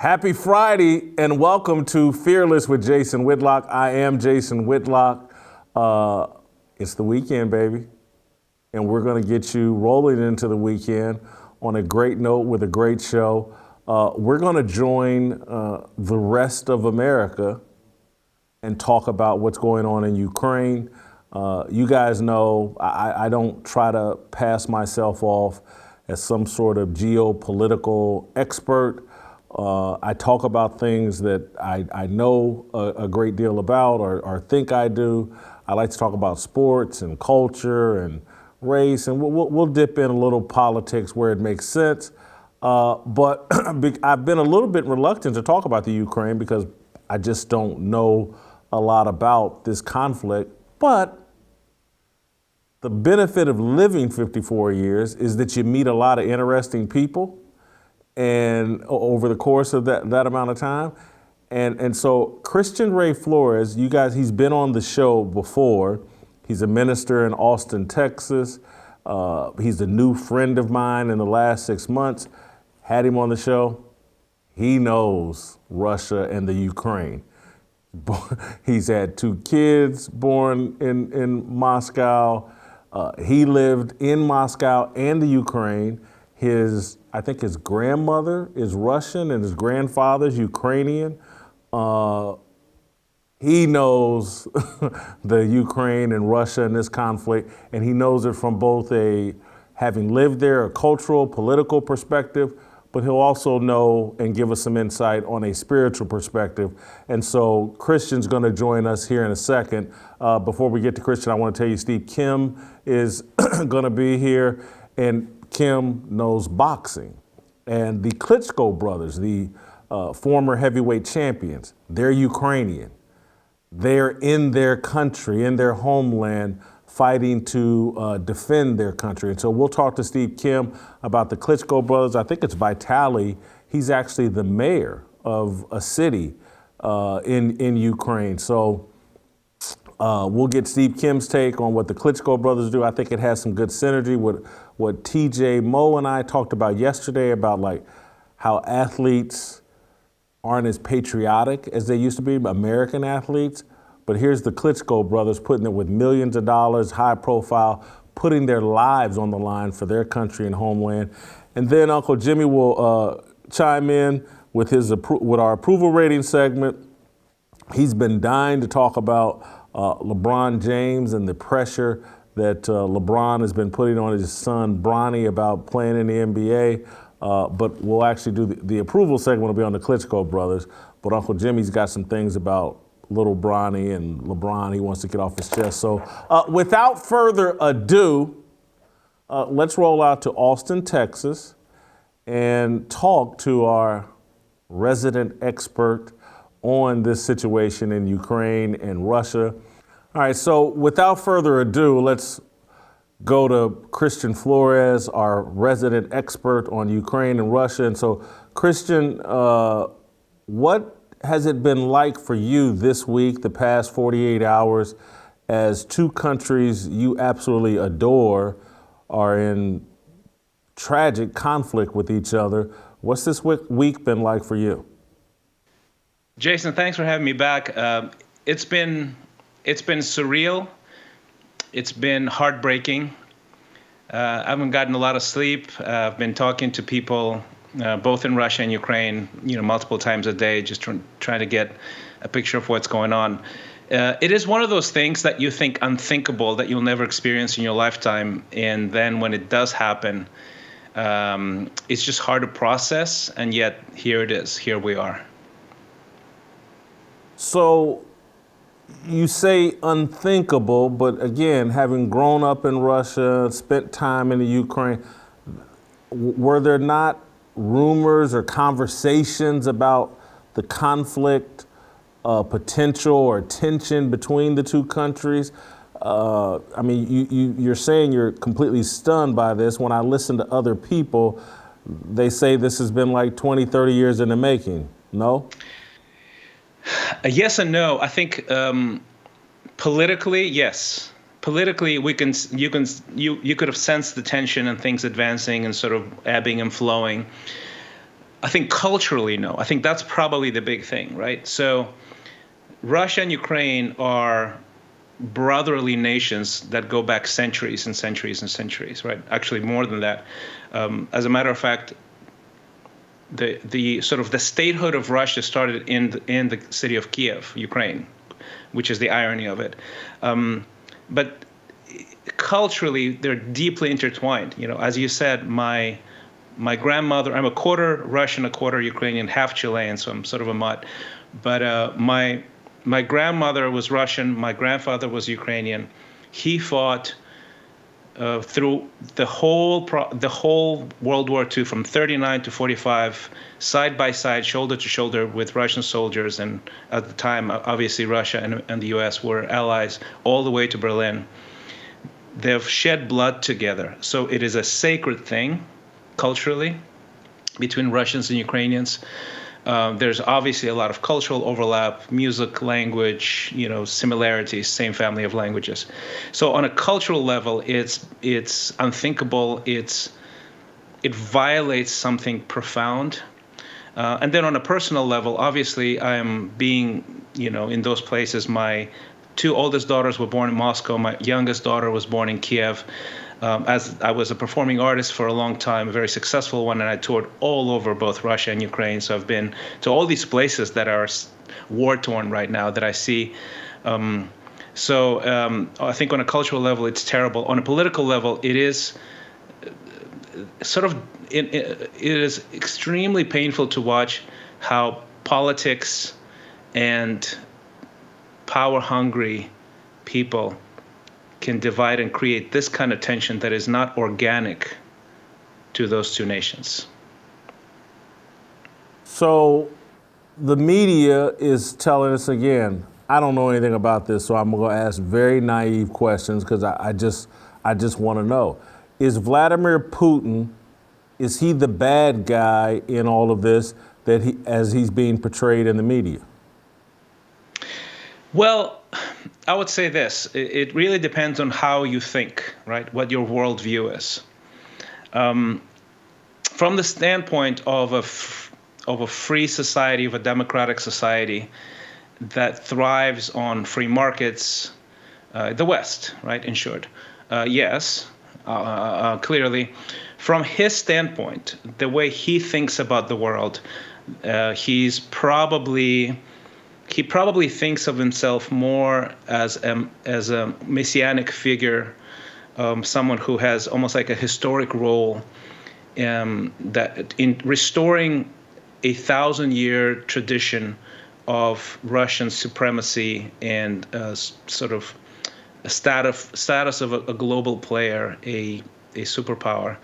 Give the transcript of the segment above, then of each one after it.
Happy Friday and welcome to Fearless with Jason Whitlock. I am Jason Whitlock. It's the weekend, baby. And we're going to get you rolling into the weekend on a great note with a great show. We're going to join the rest of America and talk about what's going on in Ukraine. You guys know I don't try to pass myself off as some sort of geopolitical expert. I talk about things that I know a great deal about or think I do. I like to talk about sports and culture and race, and we'll dip in a little politics where it makes sense. But I've been a little bit reluctant to talk about the Ukraine because I just don't know a lot about this conflict. But the benefit of living 54 years is that you meet a lot of interesting people and over the course of that amount of time. And so Christian Ray Flores, you guys, he's been on the show before. He's a minister in Austin, Texas. He's a new friend of mine in the last 6 months. Had him on the show. He knows Russia and the Ukraine. He's had 2 kids born in Moscow. He lived in Moscow and the Ukraine. I think his grandmother is Russian and his grandfather's Ukrainian. He knows the Ukraine and Russia and this conflict, and he knows it from both having lived there, a cultural, political perspective, but he'll also know and give us some insight on a spiritual perspective. And so Christian's going to join us here in a second. Before we get to Christian, I want to tell you Steve Kim is going to be here, and Kim knows boxing. And the Klitschko brothers, the former heavyweight champions, they're Ukrainian. They're in their country, in their homeland, fighting to defend their country. And so we'll talk to Steve Kim about the Klitschko brothers. I think it's Vitali. He's actually the mayor of a city in Ukraine. So we'll get Steve Kim's take on what the Klitschko brothers do. I think it has some good synergy with what TJ Moe and I talked about yesterday about like how athletes aren't as patriotic as they used to be, American athletes. But here's the Klitschko brothers putting it with millions of dollars, high profile, putting their lives on the line for their country and homeland. And then Uncle Jimmy will chime in with with our approval rating segment. He's been dying to talk about LeBron James and the pressure that LeBron has been putting on his son Bronny about playing in the NBA. But we'll actually do the approval segment will be on the Klitschko brothers. But Uncle Jimmy's got some things about little Bronny and LeBron he wants to get off his chest. So without further ado, let's roll out to Austin, Texas, and talk to our resident expert on this situation in Ukraine and Russia. All right, so without further ado, let's go to Christian Flores, our resident expert on Ukraine and Russia. And so, Christian, what has it been like for you this week, the past 48 hours, as 2 countries you absolutely adore are in tragic conflict with each other? What's this week been like for you? Jason, thanks for having me back. It's been surreal. It's been heartbreaking. I haven't gotten a lot of sleep. I've been talking to people both in Russia and Ukraine, multiple times a day, just trying to get a picture of what's going on. It is one of those things that you think unthinkable, that you'll never experience in your lifetime. And then when it does happen, it's just hard to process. And yet here it is. Here we are. So you say unthinkable, but again, having grown up in Russia, spent time in the Ukraine, were there not rumors or conversations about the conflict, potential or tension between the 2 countries? I mean, you're saying you're completely stunned by this. When I listen to other people, they say this has been like 20, 30 years in the making. No? Yes and no. I think politically, yes. Politically, you could have sensed the tension and things advancing and sort of ebbing and flowing. I think culturally, no. I think that's probably the big thing, right? So Russia and Ukraine are brotherly nations that go back centuries and centuries and centuries, right? Actually, more than that. As a matter of fact, the sort of the statehood of Russia started in the city of Kyiv, Ukraine, which is the irony of it. But culturally, they're deeply intertwined. You know, as you said, my grandmother, I'm a quarter Russian, a quarter Ukrainian, half Chilean, so I'm sort of a mutt. But my grandmother was Russian, my grandfather was Ukrainian. He fought through the whole World War II, from 39 to 45, side by side, shoulder to shoulder with Russian soldiers. And at the time, obviously, Russia and the U.S. were allies all the way to Berlin. They've shed blood together. So it is a sacred thing, culturally, between Russians and Ukrainians. There's obviously a lot of cultural overlap, music, language, similarities, same family of languages. So on a cultural level, it's unthinkable. It violates something profound. And then on a personal level, obviously, I am being, in those places. My two oldest daughters were born in Moscow. My youngest daughter was born in Kyiv. As I was a performing artist for a long time, a very successful one, and I toured all over both Russia and Ukraine. So I've been to all these places that are war-torn right now that I see. I think on a cultural level, it's terrible. On a political level, it is it is extremely painful to watch how politics and power-hungry people can divide and create this kind of tension that is not organic to those two nations. So the media is telling us again, I don't know anything about this, so I'm going to ask very naive questions because I just want to know. Is Vladimir Putin, is he the bad guy in all of this as he's being portrayed in the media? Well, I would say this. It really depends on how you think, right? What your worldview is. From the standpoint of a free society, of a democratic society that thrives on free markets, the West, right, in short, yes, clearly. From his standpoint, the way he thinks about the world, he probably thinks of himself more as a messianic figure, someone who has almost like a historic role, that in restoring a 1,000-year tradition of Russian supremacy and sort of a status of a global player, a superpower.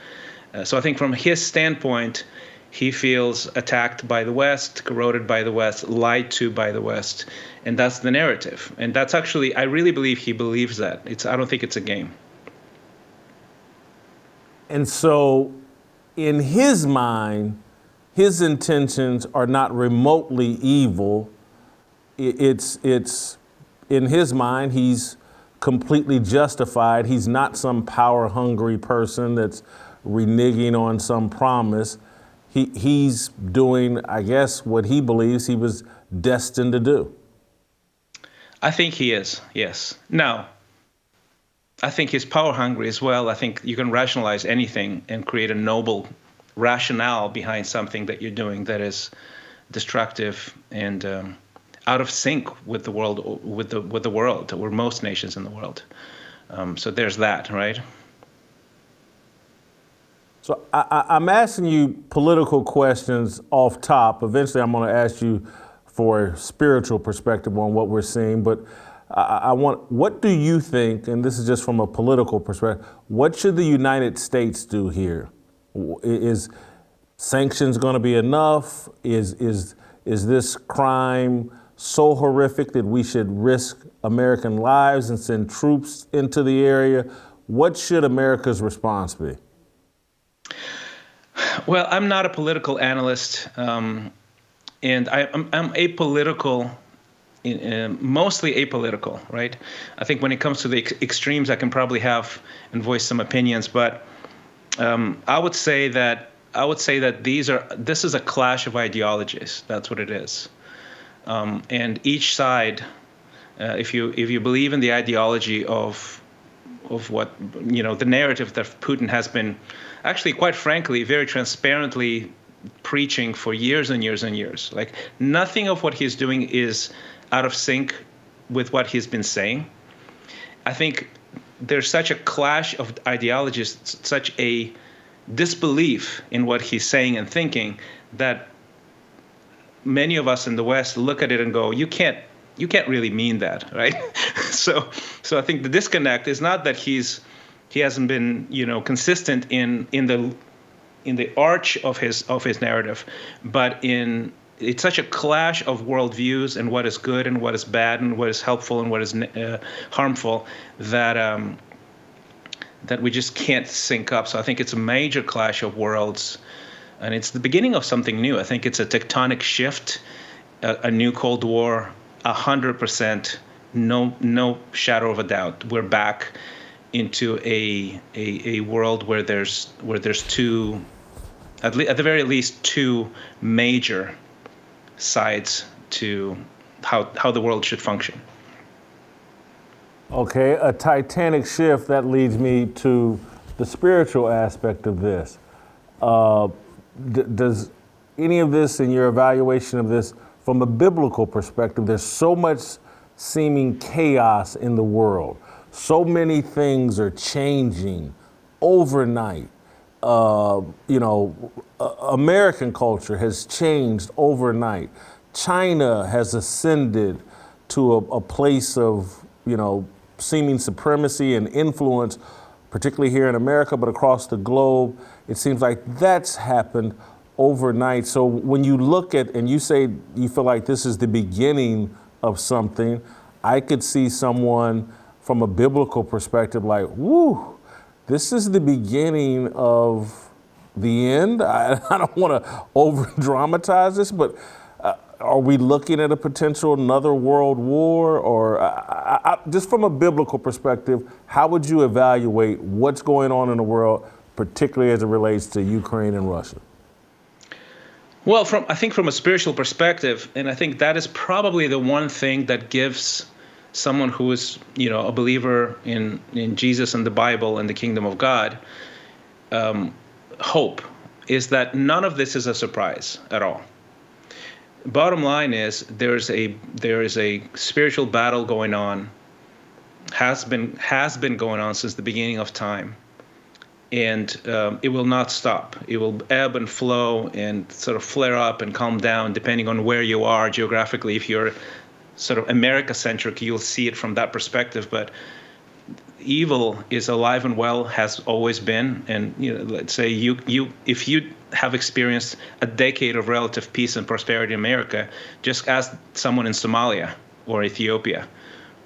So I think from his standpoint, he feels attacked by the West, corroded by the West, lied to by the West, and that's the narrative. And that's actually, I really believe he believes that. I don't think it's a game. And so, in his mind, his intentions are not remotely evil. It's in his mind, he's completely justified. He's not some power-hungry person that's reneging on some promise. He's doing, I guess, what he believes he was destined to do. I think he is, yes. Now, I think he's power hungry as well. I think you can rationalize anything and create a noble rationale behind something that you're doing that is destructive and out of sync with the world, with the world, or most nations in the world. So there's that, right? So I'm asking you political questions off top. Eventually, I'm going to ask you for a spiritual perspective on what we're seeing. But what do you think, and this is just from a political perspective, what should the United States do here? Is sanctions going to be enough? Is this crime so horrific that we should risk American lives and send troops into the area? What should America's response be? Well, I'm not a political analyst, and I'm apolitical, mostly apolitical, right? I think when it comes to the extremes, I can probably have and voice some opinions, but I would say that I would say that this is a clash of ideologies. That's what it is. And each side, if you believe in the ideology of what, the narrative that Putin has been actually, quite frankly, very transparently preaching for years and years and years. Like, nothing of what he's doing is out of sync with what he's been saying. I think there's such a clash of ideologies, such a disbelief in what he's saying and thinking, that many of us in the West look at it and go, you can't really mean that, right? So I think the disconnect is not that he hasn't been, consistent in the arch of his narrative, but it's such a clash of worldviews and what is good and what is bad and what is helpful and what is harmful that we just can't sync up. So I think it's a major clash of worlds, and it's the beginning of something new. I think it's a tectonic shift, a new Cold War, 100%, no shadow of a doubt. We're back into a world where there's two, at the very least, two major sides to how the world should function. Okay, a titanic shift. That leads me to the spiritual aspect of this. Does any of this, in your evaluation of this, from a biblical perspective, there's so much seeming chaos in the world. So many things are changing overnight. American culture has changed overnight. China has ascended to a place of, seeming supremacy and influence, particularly here in America, but across the globe. It seems like that's happened overnight. So when you look at, and you say you feel like this is the beginning of something, I could see someone from a biblical perspective like, woo, this is the beginning of the end. I don't want to over dramatize this, but are we looking at a potential another world war? Or just from a biblical perspective, how would you evaluate what's going on in the world, particularly as it relates to Ukraine and Russia? Well, I think from a spiritual perspective, and I think that is probably the one thing that gives someone who is, a believer in Jesus and the Bible and the kingdom of God, hope, is that none of this is a surprise at all. Bottom line is there is a spiritual battle going on, has been going on since the beginning of time, and it will not stop. It will ebb and flow and sort of flare up and calm down depending on where you are geographically. If you're sort of America-centric, you'll see it from that perspective. But evil is alive and well, has always been. And let's say if you have experienced a decade of relative peace and prosperity in America, just ask someone in Somalia or Ethiopia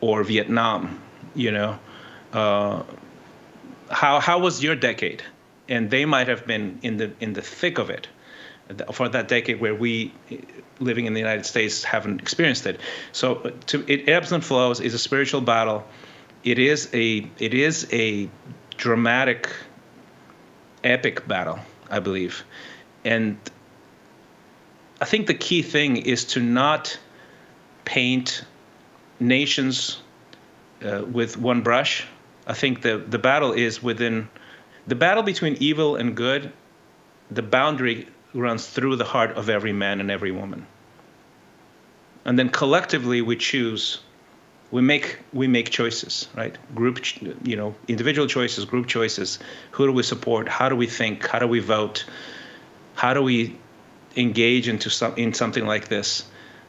or Vietnam, how was your decade? And they might have been in the thick of it for that decade where we, living in the United States, haven't experienced it. So it ebbs and flows. Is a spiritual battle. It is a dramatic, epic battle, I believe. And I think the key thing is to not paint nations with one brush. I think the battle is within the battle between evil and good. The boundary runs through the heart of every man and every woman. And then collectively we choose. We make choices, right? Individual choices, group choices. Who do we support? How do we think? How do we vote? How do we engage in something like this?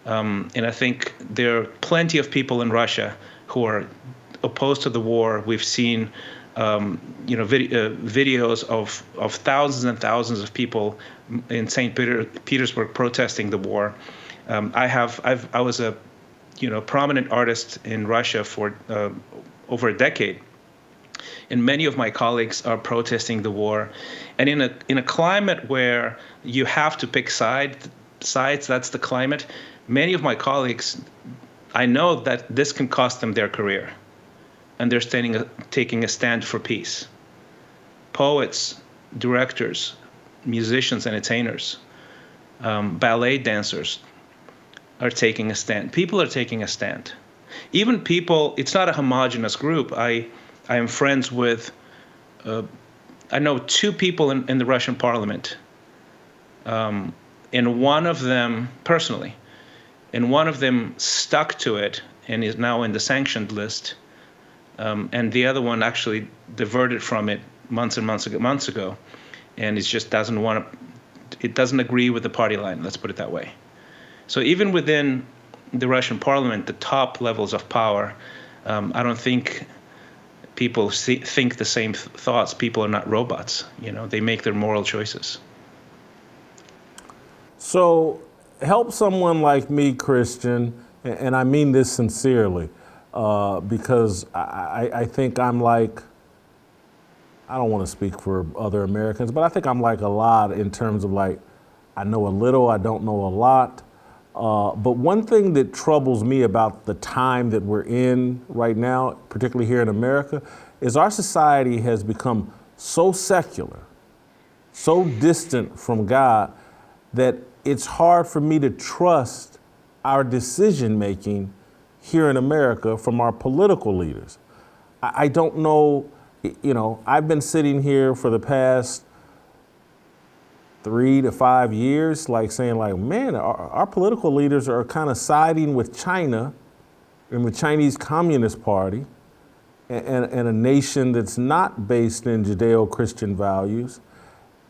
And I think there are plenty of people in Russia who are opposed to the war. We've seen, videos of thousands and thousands of people in St. Petersburg protesting the war. I was a prominent artist in Russia for over a decade, and many of my colleagues are protesting the war. And in a climate where you have to pick sides, that's the climate. Many of my colleagues, I know that this can cost them their career, and they're taking a stand for peace. Poets, directors, musicians, entertainers, ballet dancers are taking a stand. People are taking a stand. Even people, it's not a homogenous group. I am friends with, I know two people in the Russian parliament, and one of them, personally, and one of them stuck to it and is now in the sanctioned list, and the other one actually diverted from it months ago, and it just it doesn't agree with the party line, let's put it that way. So even within the Russian parliament, the top levels of power, I don't think people think the same thoughts. People are not robots. They make their moral choices. So help someone like me, Christian, and I mean this sincerely, because I think I'm like, I don't want to speak for other Americans, but I think I'm like a lot in terms of like, I know a little, I don't know a lot. But one thing that troubles me about the time that we're in right now, particularly here in America, is our society has become so secular, so distant from God, that it's hard for me to trust our decision making here in America from our political leaders. I don't know, I've been sitting here for the past 3 to 5 years, like saying like, man, our political leaders are kind of siding with China and the Chinese Communist Party and a nation that's not based in Judeo-Christian values.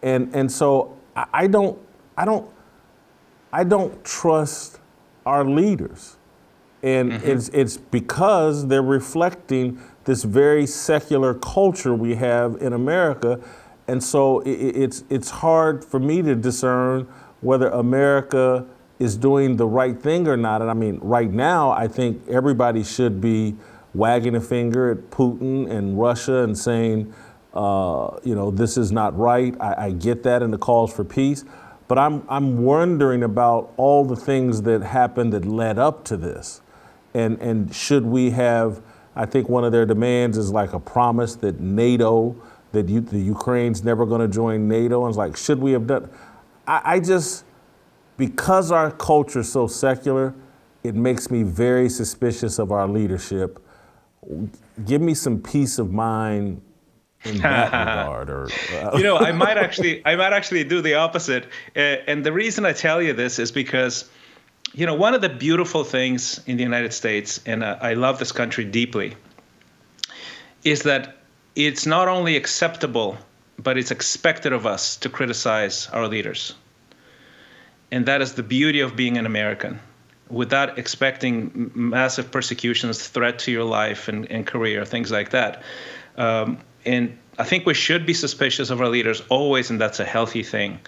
And so I don't trust our leaders. And it's because they're reflecting this very secular culture we have in America. And so it's hard for me to discern whether America is doing the right thing or not. And I mean, right now, I think everybody should be wagging a finger at Putin and Russia and saying, this is not right. I get that and the calls for peace. But I'm wondering about all the things that happened that led up to this. And should we have, I think one of their demands is like a promise that NATO, that the Ukraine's never going to join NATO. And it's like, should we have done? I just, because our culture is so secular, it makes me very suspicious of our leadership. Give me some peace of mind in that regard. Or I might actually do the opposite. And the reason I tell you this is because, one of the beautiful things in the United States, and I love this country deeply, is that it's not only acceptable, but it's expected of us to criticize our leaders. And that is the beauty of being an American, without expecting massive persecutions, threat to your life and career, things like that. And I think we should be suspicious of our leaders always, and that's a healthy thing,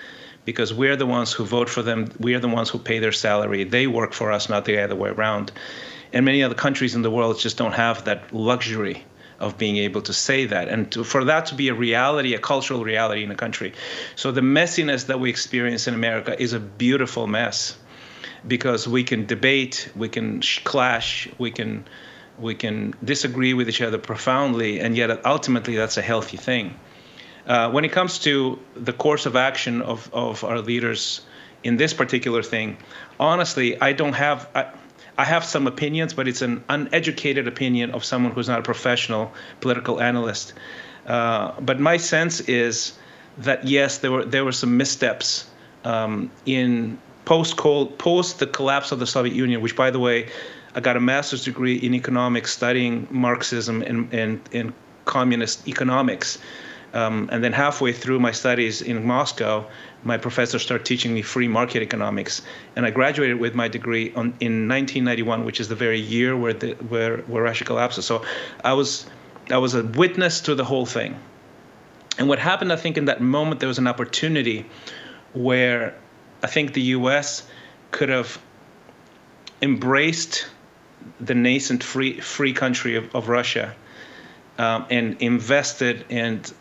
because we're the ones who vote for them. We are the ones who pay their salary. They work for us, not the other way around. And many other countries in the world just don't have that luxury of being able to say that, and for that to be a reality, a cultural reality in a country. So the messiness that we experience in America is a beautiful mess, because we can debate, we can clash, we can disagree with each other profoundly, and yet ultimately that's a healthy thing. When it comes to the course of action of our leaders in this particular thing, honestly, I have some opinions, but it's an uneducated opinion of someone who's not a professional political analyst. But my sense is that, yes, there were some missteps in post the collapse of the Soviet Union, which, by the way, I got a master's degree in economics studying Marxism and communist economics. And then halfway through my studies in Moscow, my professor started teaching me free market economics, and I graduated with my degree in 1991, which is the very year where Russia collapses. So I was a witness to the whole thing. And what happened, I think, in that moment, there was an opportunity where I think the U.S. could have embraced the nascent free country of Russia and invested and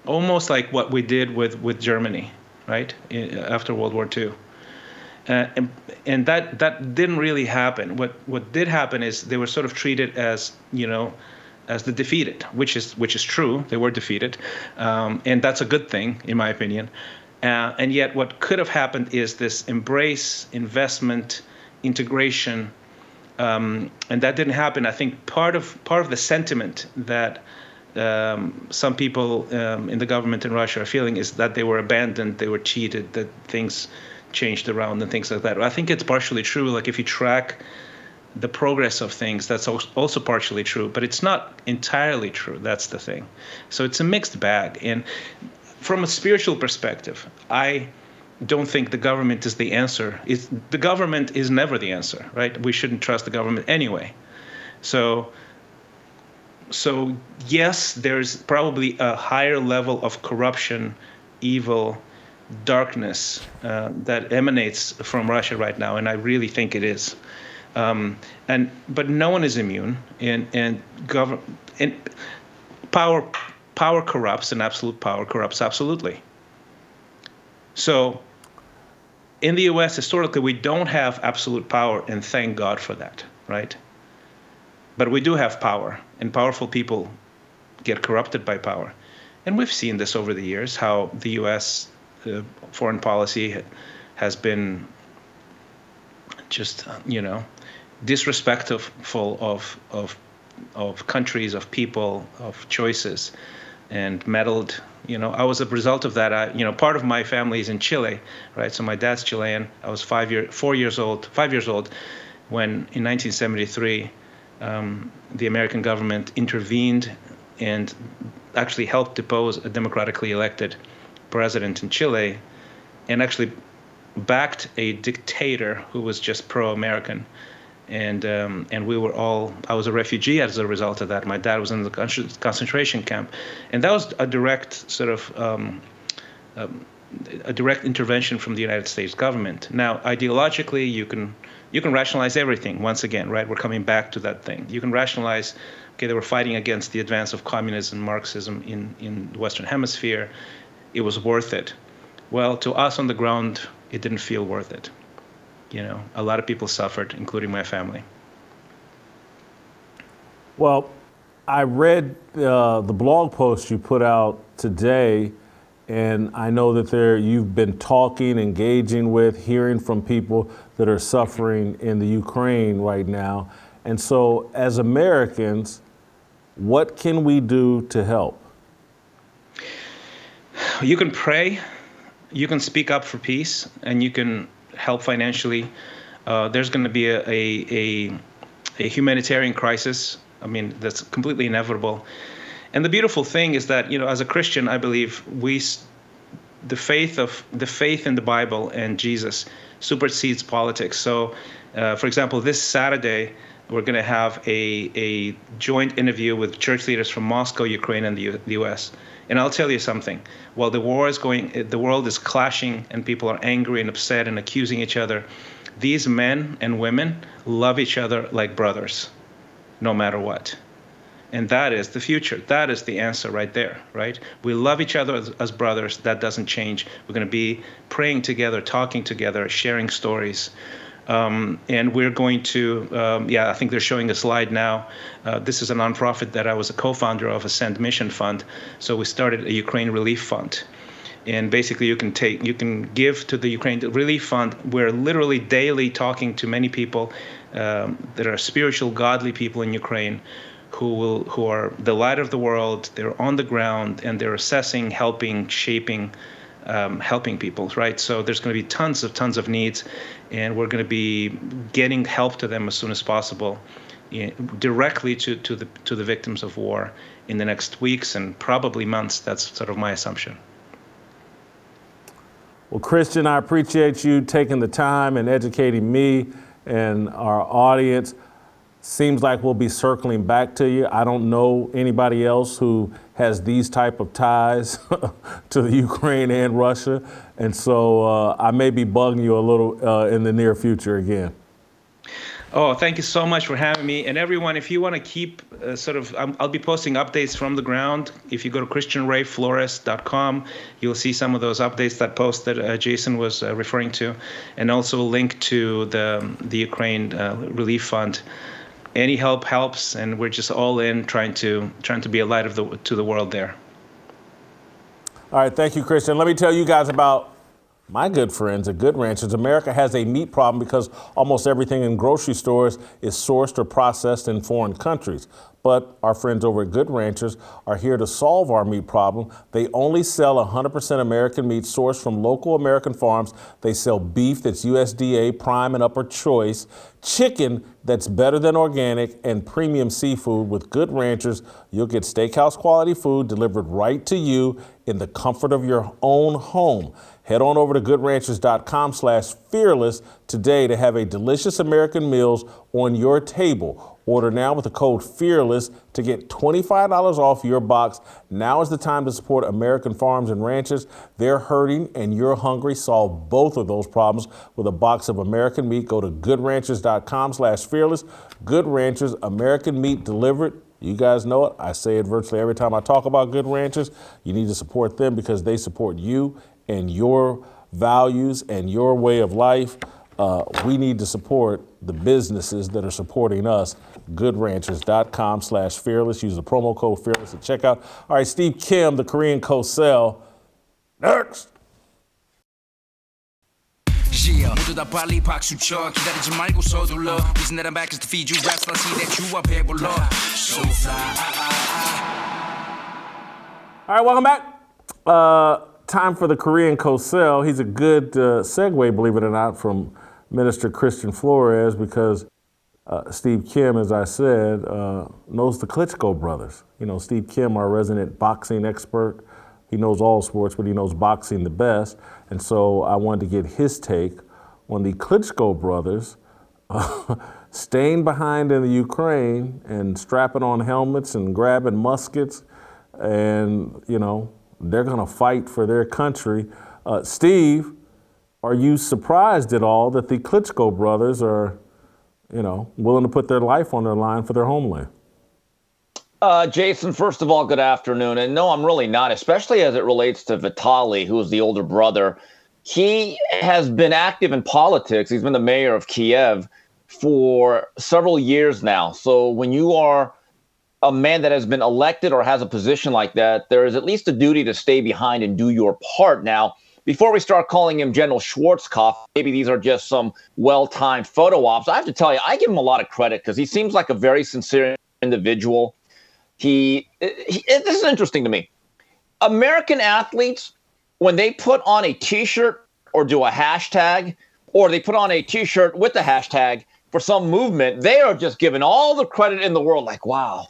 almost like what we did with Germany, right, after World War II. And that didn't really happen. What did happen is they were sort of treated as, as the defeated, which is true. They were defeated, and that's a good thing, in my opinion. And yet, what could have happened is this embrace, investment, integration, and that didn't happen. I think part of the sentiment that some people in the government in Russia are feeling is that they were abandoned, they were cheated, that things changed around and things like that. I think it's partially true. Like if you track the progress of things, that's also partially true, but it's not entirely true. That's the thing. So it's a mixed bag. And from a spiritual perspective, I don't think the government is the answer. The government is never the answer, right? We shouldn't trust the government anyway. So yes, there's probably a higher level of corruption, evil, darkness that emanates from Russia right now, and I really think it is. But no one is immune, and power corrupts, and absolute power corrupts absolutely. So in the U.S. historically, we don't have absolute power, and thank God for that, right? But we do have power, and powerful people get corrupted by power. And we've seen this over the years, how the U.S. Foreign policy has been just, disrespectful of countries, of people, of choices, and meddled. I was a result of that. Part of my family is in Chile, right? So my dad's Chilean. I was 5 years old when in 1973 the American government intervened and actually helped depose a democratically elected president in Chile, and actually backed a dictator who was just pro-American. And I was a refugee as a result of that. My dad was in the concentration camp, and that was a direct sort of a direct intervention from the United States government. Now, ideologically, you can rationalize everything. Once again, right? We're coming back to that thing. You can rationalize, okay, they were fighting against the advance of communism, Marxism in the Western Hemisphere. It was worth it. Well, to us on the ground, it didn't feel worth it. A lot of people suffered, including my family. Well, I read the blog post you put out today, and I know that you've been talking, engaging with, hearing from people that are suffering in the Ukraine right now. And so, as Americans, what can we do to help? You can pray, you can speak up for peace, and you can help financially. There's going to be a humanitarian crisis. I mean, that's completely inevitable. And the beautiful thing is that, as a Christian, I believe the faith in the Bible and Jesus supersedes politics. So, for example, this Saturday, we're going to have a joint interview with church leaders from Moscow, Ukraine, and the U.S. And I'll tell you something. While the war is the world is clashing and people are angry and upset and accusing each other, these men and women love each other like brothers, no matter what. And that is the future. That is the answer right there, right? We love each other as brothers. That doesn't change. We're going to be praying together, talking together, sharing stories. And we're going to, I think they're showing a slide now. This is a nonprofit that I was a co-founder of, a Send Mission Fund. So we started a Ukraine Relief Fund. And basically you can give to the Ukraine Relief Fund. We're literally daily talking to many people that are spiritual, godly people in Ukraine who are the light of the world. They're on the ground and they're assessing, helping, shaping, helping people, right? So there's going to be tons of needs, and we're going to be getting help to them as soon as possible, directly to the victims of war in the next weeks and probably months. That's sort of my assumption. Well, Christian, I appreciate you taking the time and educating me and our audience. Seems like we'll be circling back to you. I don't know anybody else who has these type of ties to the Ukraine and Russia. And so I may be bugging you a little in the near future again. Oh, thank you so much for having me. And everyone, if you want to keep I'll be posting updates from the ground. If you go to christianrayflores.com, you'll see some of those updates, that post that Jason was referring to, and also a link to the Ukraine Relief Fund. Any help helps, and we're just all in trying to be a light to the world there. All right, thank you, Christian. Let me tell you guys about my good friends at Good Ranchers. America has a meat problem because almost everything in grocery stores is sourced or processed in foreign countries. But our friends over at Good Ranchers are here to solve our meat problem. They only sell 100% American meat sourced from local American farms. They sell beef that's USDA, prime, and upper choice, chicken that's better than organic, and premium seafood. With Good Ranchers, you'll get steakhouse quality food delivered right to you in the comfort of your own home. Head on over to goodranchers.com/fearless today to have a delicious American meals on your table. Order now with the code FEARLESS to get $25 off your box. Now is the time to support American farms and ranchers. They're hurting and you're hungry. Solve both of those problems with a box of American meat. Go to goodranchers.com/fearless. Good Ranchers, American meat delivered. You guys know it. I say it virtually every time I talk about Good Ranchers. You need to support them because they support you and your values and your way of life. We need to support the businesses that are supporting us. Goodranchers.com/fearless. Use the promo code fearless at checkout. All right, Steve Kim, the Korean co-sell. Next. Yeah, 모두 다 빨리 박수 쳐 기다리지 말고 서둘러 Listen that I'm back just to feed you raps I see that you are 배불러 So fly All right, welcome back. Time for the Korean co-sell. He's a good segue, believe it or not, from Minister Christian Flores because Steve Kim, as I said, knows the Klitschko brothers. You know, Steve Kim, our resident boxing expert, he knows all sports, but he knows boxing the best. And so I wanted to get his take on the Klitschko brothers staying behind in the Ukraine and strapping on helmets and grabbing muskets. And, you know, they're going to fight for their country. Steve, are you surprised at all that the Klitschko brothers are, you know, willing to put their life on their line for their homeland? Jason, first of all, good afternoon. And no, I'm really not, especially as it relates to Vitali, who is the older brother. He has been active in politics. He's been the mayor of Kyiv for several years now. So when you are a man that has been elected or has a position like that, there is at least a duty to stay behind and do your part. Now, before we start calling him General Schwarzkopf, maybe these are just some well-timed photo ops. I have to tell you, I give him a lot of credit because he seems like a very sincere individual. This is interesting to me. American athletes, when they put on a T-shirt or do a hashtag, or they put on a T-shirt with the hashtag for some movement, they are just given all the credit in the world. Like, wow,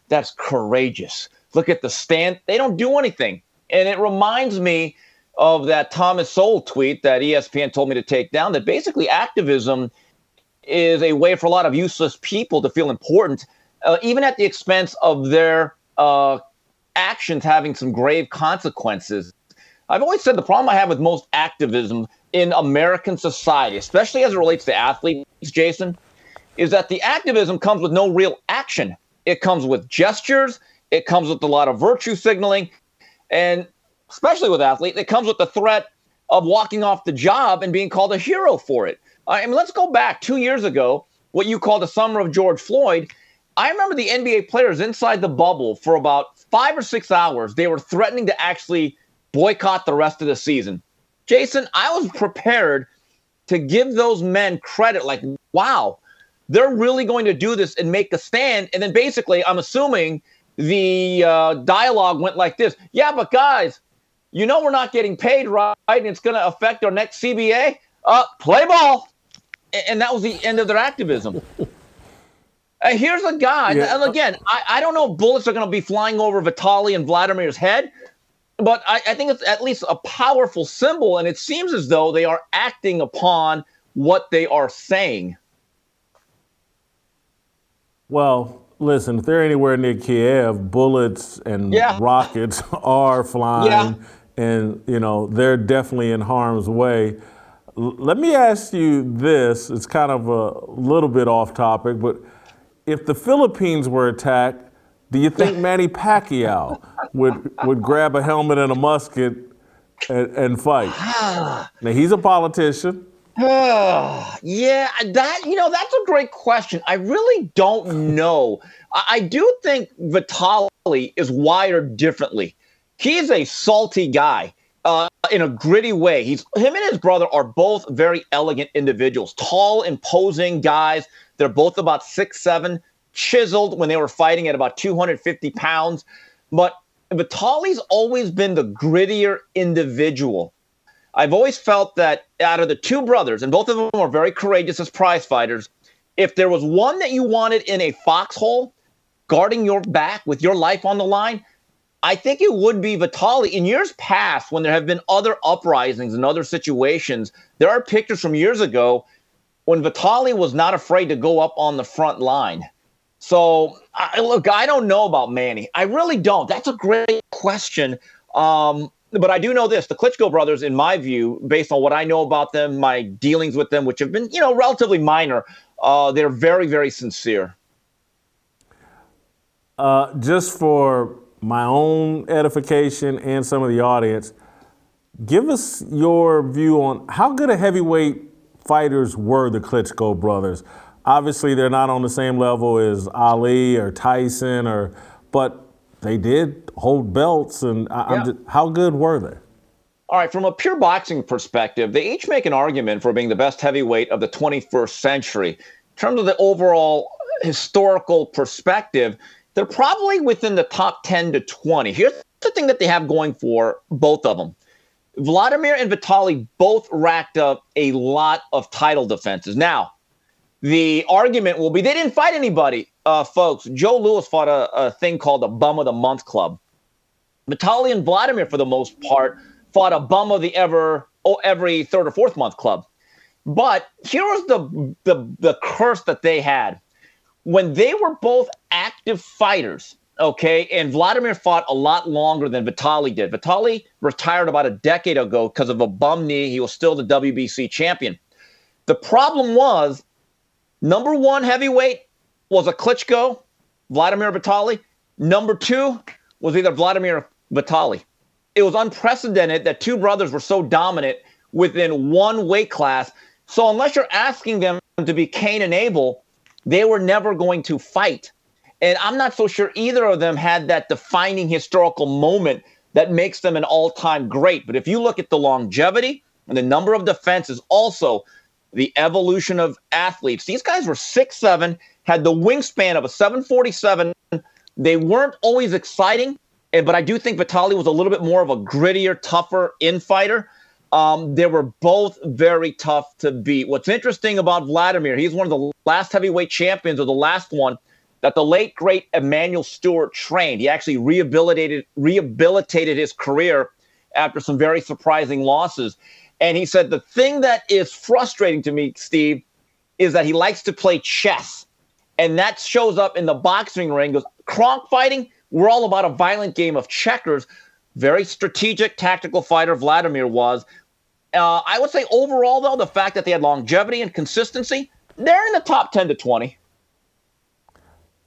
that's courageous. Look at the stand. They don't do anything. And it reminds me of that Thomas Sowell tweet that ESPN told me to take down, that basically activism is a way for a lot of useless people to feel important, even at the expense of their actions having some grave consequences. I've always said the problem I have with most activism in American society, especially as it relates to athletes, Jason, is that the activism comes with no real action. It comes with gestures. It comes with a lot of virtue signaling. And especially with athletes, it comes with the threat of walking off the job and being called a hero for it. I mean, let's go back 2 years ago, what you call the summer of George Floyd. I remember the NBA players inside the bubble for about 5 or 6 hours. They were threatening to actually boycott the rest of the season. Jason, I was prepared to give those men credit, like, wow, they're really going to do this and make a stand. And then basically, I'm assuming the dialogue went like this. Yeah, but guys, you know we're not getting paid, right? And it's going to affect our next CBA. Play ball. And that was the end of their activism. Here's a guy, and again, I don't know if bullets are going to be flying over Vitali and Vladimir's head, but I think it's at least a powerful symbol, and it seems as though they are acting upon what they are saying. Well, listen, if they're anywhere near Kyiv, bullets and rockets are flying, and, you know, they're definitely in harm's way. Let me ask you this. It's kind of a little bit off topic, but if the Philippines were attacked, do you think Manny Pacquiao would grab a helmet and a musket and fight? Now, he's a politician. Yeah, that's a great question. I really don't know. I do think Vitali is wired differently. He's a salty guy in a gritty way. Him and his brother are both very elegant individuals, tall, imposing guys. They're both about 6'7", chiseled when they were fighting at about 250 pounds. But Vitali's always been the grittier individual. I've always felt that out of the two brothers, and both of them are very courageous as prize fighters, if there was one that you wanted in a foxhole, guarding your back with your life on the line, I think it would be Vitali. In years past, when there have been other uprisings and other situations, there are pictures from years ago when Vitali was not afraid to go up on the front line. So, look, I don't know about Manny. I really don't. That's a great question. But I do know this. The Klitschko brothers, in my view, based on what I know about them, my dealings with them, which have been, relatively minor, they're very, very sincere. Just for my own edification and some of the audience, give us your view on how good a heavyweight fighters were the Klitschko brothers. Obviously, they're not on the same level as Ali or Tyson, but they did hold belts, and how good were they? All right, from a pure boxing perspective, they each make an argument for being the best heavyweight of the 21st century. In terms of the overall historical perspective, they're probably within the top 10 to 20. Here's the thing that they have going for both of them. Wladimir and Vitali both racked up a lot of title defenses. Now, the argument will be they didn't fight anybody, folks. Joe Louis fought a thing called the Bum of the Month Club. Vitali and Wladimir, for the most part, fought a Bum of the every third or fourth month club. But here was the curse that they had. When they were both active fighters, okay, and Wladimir fought a lot longer than Vitali did. Vitali retired about a decade ago because of a bum knee. He was still the WBC champion. The problem was, number one heavyweight was a Klitschko, Wladimir Vitali. Number two was either Wladimir or Vitali. It was unprecedented that two brothers were so dominant within one weight class. So unless you're asking them to be Cain and Abel, they were never going to fight. And I'm not so sure either of them had that defining historical moment that makes them an all-time great. But if you look at the longevity and the number of defenses, also the evolution of athletes, these guys were 6'7", had the wingspan of a 747. They weren't always exciting, but I do think Vitali was a little bit more of a grittier, tougher infighter. They were both very tough to beat. What's interesting about Wladimir, he's one of the last heavyweight champions, or the last one, that the late, great Emanuel Stewart trained. He actually rehabilitated his career after some very surprising losses. And he said, the thing that is frustrating to me, Steve, is that he likes to play chess. And that shows up in the boxing ring. Goes, Kronk fighting, we're all about a violent game of checkers. Very strategic, tactical fighter Wladimir was. I would say overall, though, the fact that they had longevity and consistency, they're in the top 10 to 20.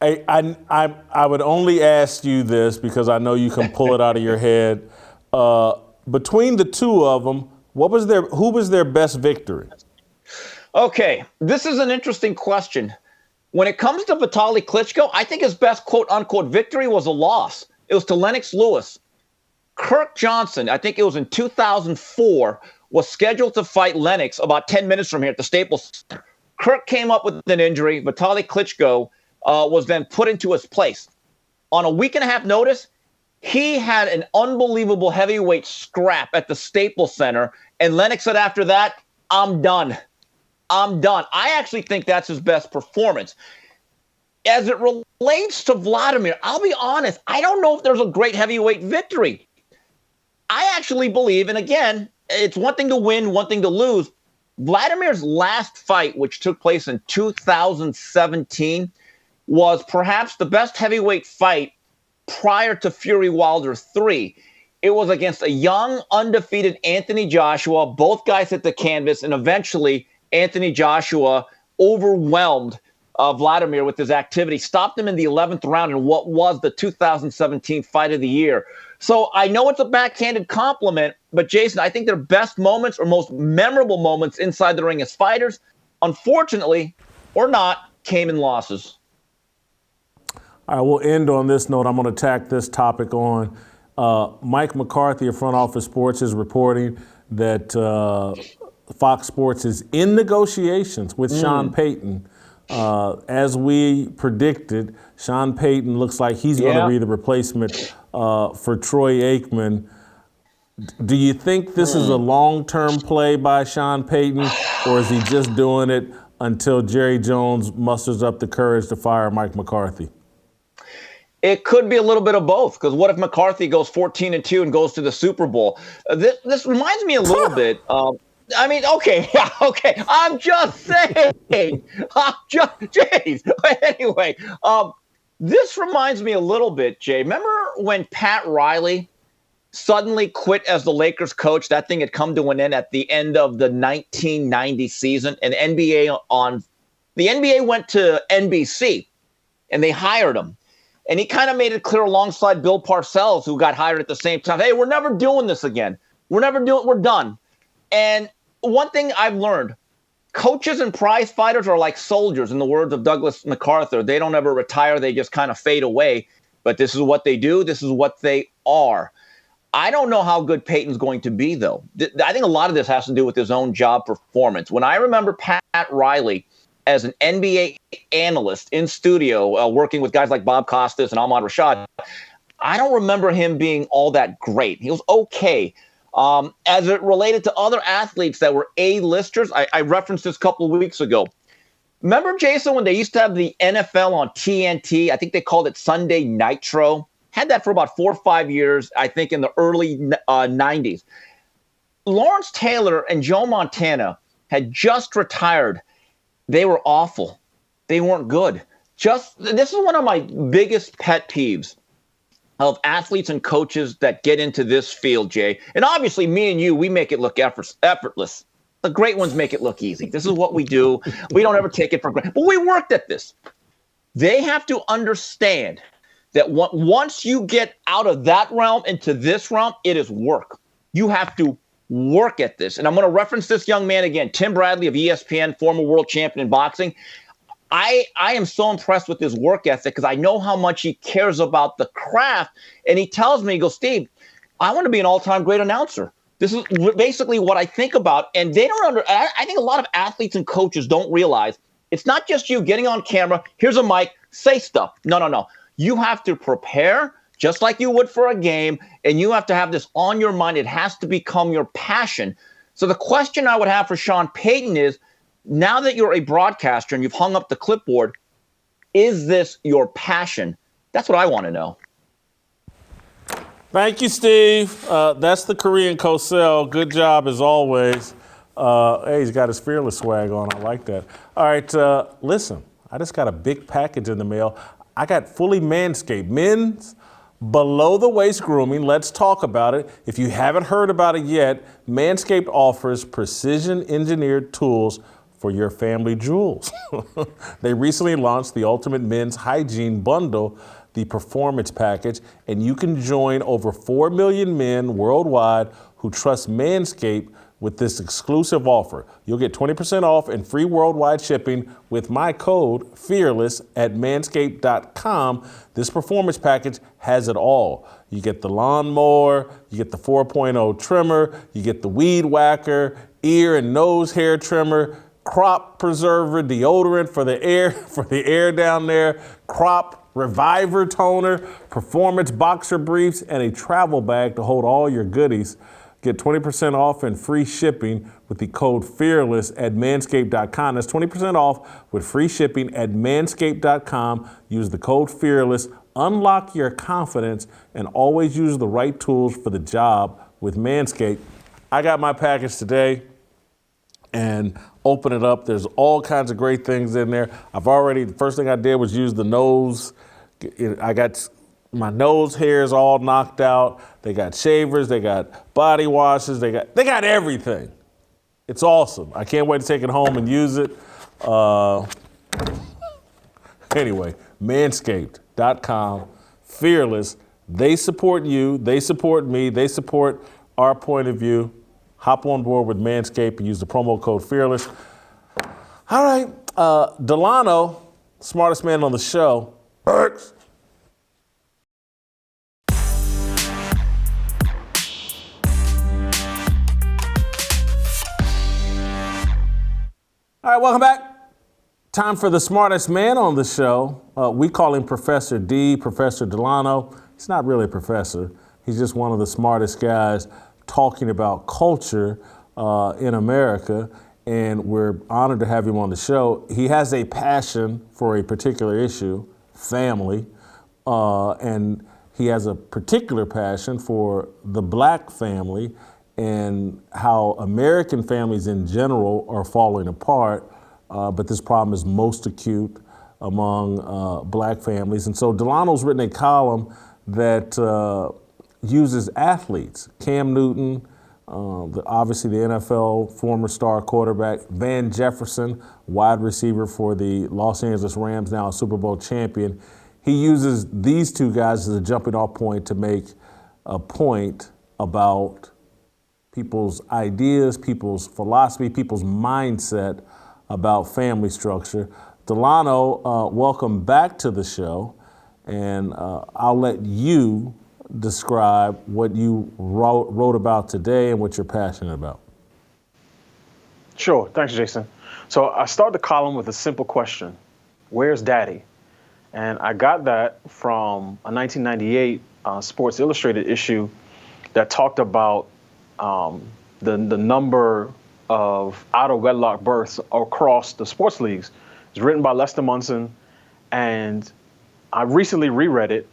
I would only ask you this because I know you can pull it out of your head. Between the two of them, who was their best victory? Okay, this is an interesting question. When it comes to Vitali Klitschko, I think his best quote-unquote victory was a loss. It was to Lennox Lewis. Kirk Johnson, I think it was in 2004, was scheduled to fight Lennox about 10 minutes from here at the Staples Center. Kirk came up with an injury. Vitali Klitschko was then put into his place. On a week-and-a-half notice, he had an unbelievable heavyweight scrap at the Staples Center, and Lennox said after that, I'm done. I actually think that's his best performance. As it relates to Wladimir, I'll be honest, I don't know if there's a great heavyweight victory. I actually believe, and again, it's one thing to win, one thing to lose. Vladimir's last fight, which took place in 2017, was perhaps the best heavyweight fight prior to Fury Wilder 3. It was against a young, undefeated Anthony Joshua. Both guys hit the canvas, and eventually Anthony Joshua overwhelmed Wladimir with his activity, stopped him in the 11th round in what was the 2017 Fight of the Year. So I know it's a backhanded compliment, but Jason, I think their best moments or most memorable moments inside the ring as fighters, unfortunately, or not, came in losses. All right, we'll end on this note. I'm going to tack this topic on. Mike McCarthy of Front Office Sports is reporting that Fox Sports is in negotiations with Sean Payton. As we predicted, Sean Payton looks like he's going to be the replacement for Troy Aikman. Do you think this is a long-term play by Sean Payton, or is he just doing it until Jerry Jones musters up the courage to fire Mike McCarthy? It could be a little bit of both, because what if McCarthy goes 14-2 and goes to the Super Bowl? This reminds me a little bit of, okay. I'm just saying. Jeez. Anyway, this reminds me a little bit, Jay. Remember when Pat Riley suddenly quit as the Lakers coach? That thing had come to an end at the end of the 1990 season, and the NBA went to NBC, and they hired him. And he kind of made it clear alongside Bill Parcells, who got hired at the same time, hey, we're never doing this again. We're done. And one thing I've learned, coaches and prize fighters are like soldiers, in the words of Douglas MacArthur. They don't ever retire. They just kind of fade away. But this is what they do. This is what they are. I don't know how good Peyton's going to be, though. I think a lot of this has to do with his own job performance. When I remember Pat Riley as an NBA analyst in studio, working with guys like Bob Costas and Ahmad Rashad, I don't remember him being all that great. He was okay. As it related to other athletes that were A-listers, I referenced this a couple of weeks ago. Remember, Jason, when they used to have the NFL on TNT? I think they called it Sunday Nitro. Had that for about 4 or 5 years, I think in the early 90s. Lawrence Taylor and Joe Montana had just retired. They were awful. They weren't good. This is one of my biggest pet peeves of athletes and coaches that get into this field, Jay. And obviously, me and you, we make it look effortless. The great ones make it look easy. This is what we do. We don't ever take it for granted. But we worked at this. They have to understand that once you get out of that realm into this realm, it is work. You have to work at this. And I'm going to reference this young man again, Tim Bradley of ESPN, former world champion in boxing. I am so impressed with his work ethic because I know how much he cares about the craft. And he tells me, he goes, Steve, I want to be an all-time great announcer. This is basically what I think about. And they don't I think a lot of athletes and coaches don't realize it's not just you getting on camera, here's a mic, say stuff. No. You have to prepare just like you would for a game, and you have to have this on your mind. It has to become your passion. So the question I would have for Sean Payton is, now that you're a broadcaster and you've hung up the clipboard, is this your passion? That's what I want to know. Thank you, Steve. That's the Korean Cosell. Good job as always. Hey, he's got his fearless swag on. I like that. All right, listen, I just got a big package in the mail. I got fully Manscaped. Men's below the waist grooming. Let's talk about it. If you haven't heard about it yet, Manscaped offers precision engineered tools for your family jewels. They recently launched the Ultimate Men's Hygiene Bundle, the Performance Package, and you can join over 4 million men worldwide who trust Manscaped with this exclusive offer. You'll get 20% off and free worldwide shipping with my code FEARLESS at manscaped.com. This performance package has it all. You get the lawnmower, you get the 4.0 trimmer, you get the weed whacker, ear and nose hair trimmer, crop preserver, deodorant for the air down there, crop reviver toner, performance boxer briefs, and a travel bag to hold all your goodies. Get 20% off and free shipping with the code FEARLESS at manscaped.com. That's 20% off with free shipping at manscaped.com. Use the code FEARLESS. Unlock your confidence and always use the right tools for the job with Manscaped. I got my package today and open it up. There's all kinds of great things in there. The first thing I did was use the nose. I got my nose hairs all knocked out. They got shavers, they got body washes, they got everything. It's awesome. I can't wait to take it home and use it. Anyway, manscaped.com, fearless. They support you, they support me, they support our point of view. Hop on board with Manscaped and use the promo code fearless. All right, Delano, smartest man on the show. Thanks. All right, welcome back. Time for the smartest man on the show. We call him Professor D, Professor Delano. He's not really a professor. He's just one of the smartest guys talking about culture in America, and we're honored to have him on the show. He has a passion for a particular issue, family, and he has a particular passion for the black family and how American families in general are falling apart, but this problem is most acute among black families. And so Delano's written a column that uses athletes, Cam Newton, obviously the NFL former star quarterback, Van Jefferson, wide receiver for the Los Angeles Rams, now a Super Bowl champion. He uses these two guys as a jumping off point to make a point about people's ideas, people's philosophy, people's mindset about family structure. Delano, welcome back to the show, and I'll let you describe what you wrote about today and what you're passionate about. Sure, thanks, Jason. So I start the column with a simple question: where's Daddy? And I got that from a 1998 Sports Illustrated issue that talked about the number of out-of-wedlock births across the sports leagues. It's written by Lester Munson, and I recently reread it,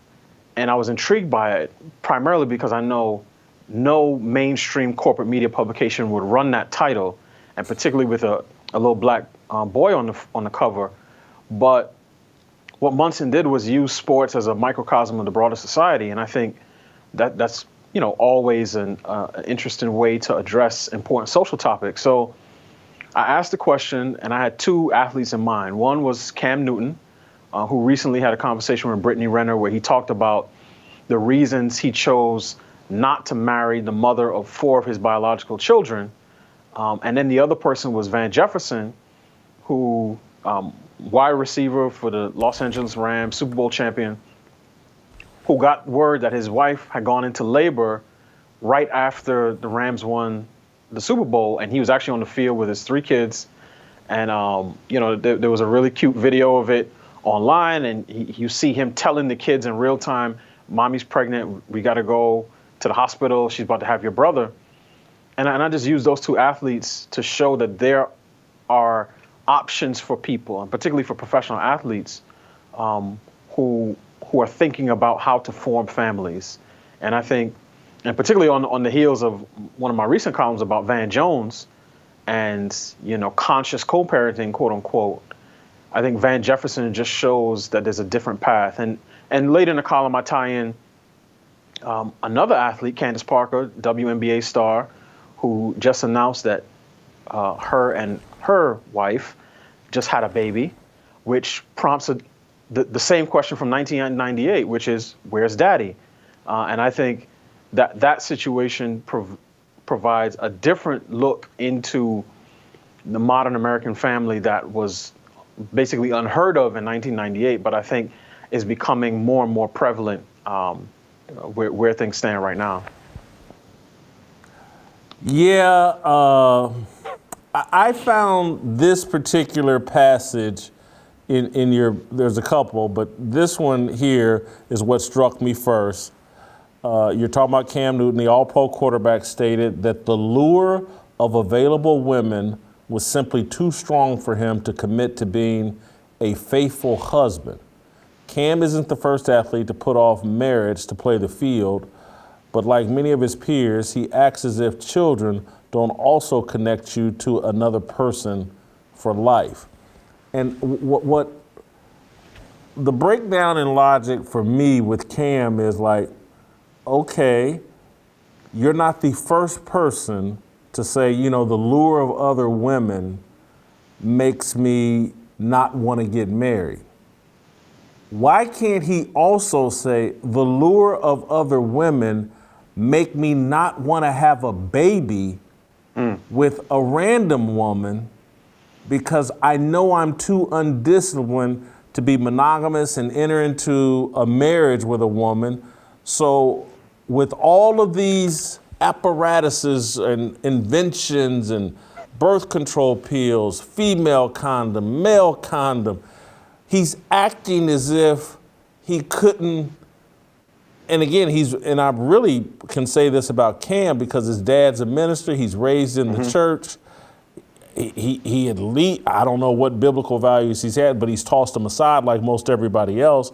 and I was intrigued by it, primarily because I know no mainstream corporate media publication would run that title, and particularly with a little black boy on the cover. But what Munson did was use sports as a microcosm of the broader society, and I think that's always an interesting way to address important social topics. So I asked the question, and I had two athletes in mind. One was Cam Newton, who recently had a conversation with Brittany Renner where he talked about the reasons he chose not to marry the mother of 4 of his biological children. And then the other person was Van Jefferson, who wide receiver for the Los Angeles Rams, Super Bowl champion, who got word that his wife had gone into labor right after the Rams won the Super Bowl, and he was actually on the field with his 3 kids. And there was a really cute video of it online, and you see him telling the kids in real time, "Mommy's pregnant. We got to go to the hospital. She's about to have your brother." And I just use those two athletes to show that there are options for people, and particularly for professional athletes, who are thinking about how to form families. And I think, and particularly on the heels of one of my recent columns about Van Jones and, conscious co-parenting, quote unquote, I think Van Jefferson just shows that there's a different path. And later in the column, I tie in another athlete, Candace Parker, WNBA star, who just announced that her and her wife just had a baby, which prompts the same question from 1998, which is, where's Daddy? And I think that situation provides a different look into the modern American family that was basically unheard of in 1998, but I think is becoming more and more prevalent where things stand right now. Yeah, I found this particular passage in your, there's a couple, but this one here is what struck me first. You're talking about Cam Newton, the all-pro quarterback, stated that the lure of available women was simply too strong for him to commit to being a faithful husband. Cam isn't the first athlete to put off marriage to play the field, but like many of his peers, he acts as if children don't also connect you to another person for life. And what the breakdown in logic for me with Cam is like, okay, you're not the first person to say, the lure of other women makes me not want to get married. why can't he also say the lure of other women make me not want to have a baby with a random woman because I know I'm too undisciplined to be monogamous and enter into a marriage with a woman. So with all of these apparatuses and inventions and birth control pills, female condom, male condom, he's acting as if he couldn't. And again, and I really can say this about Cam because his dad's a minister. He's raised in the church. He at least, I don't know what biblical values he's had, but he's tossed them aside like most everybody else.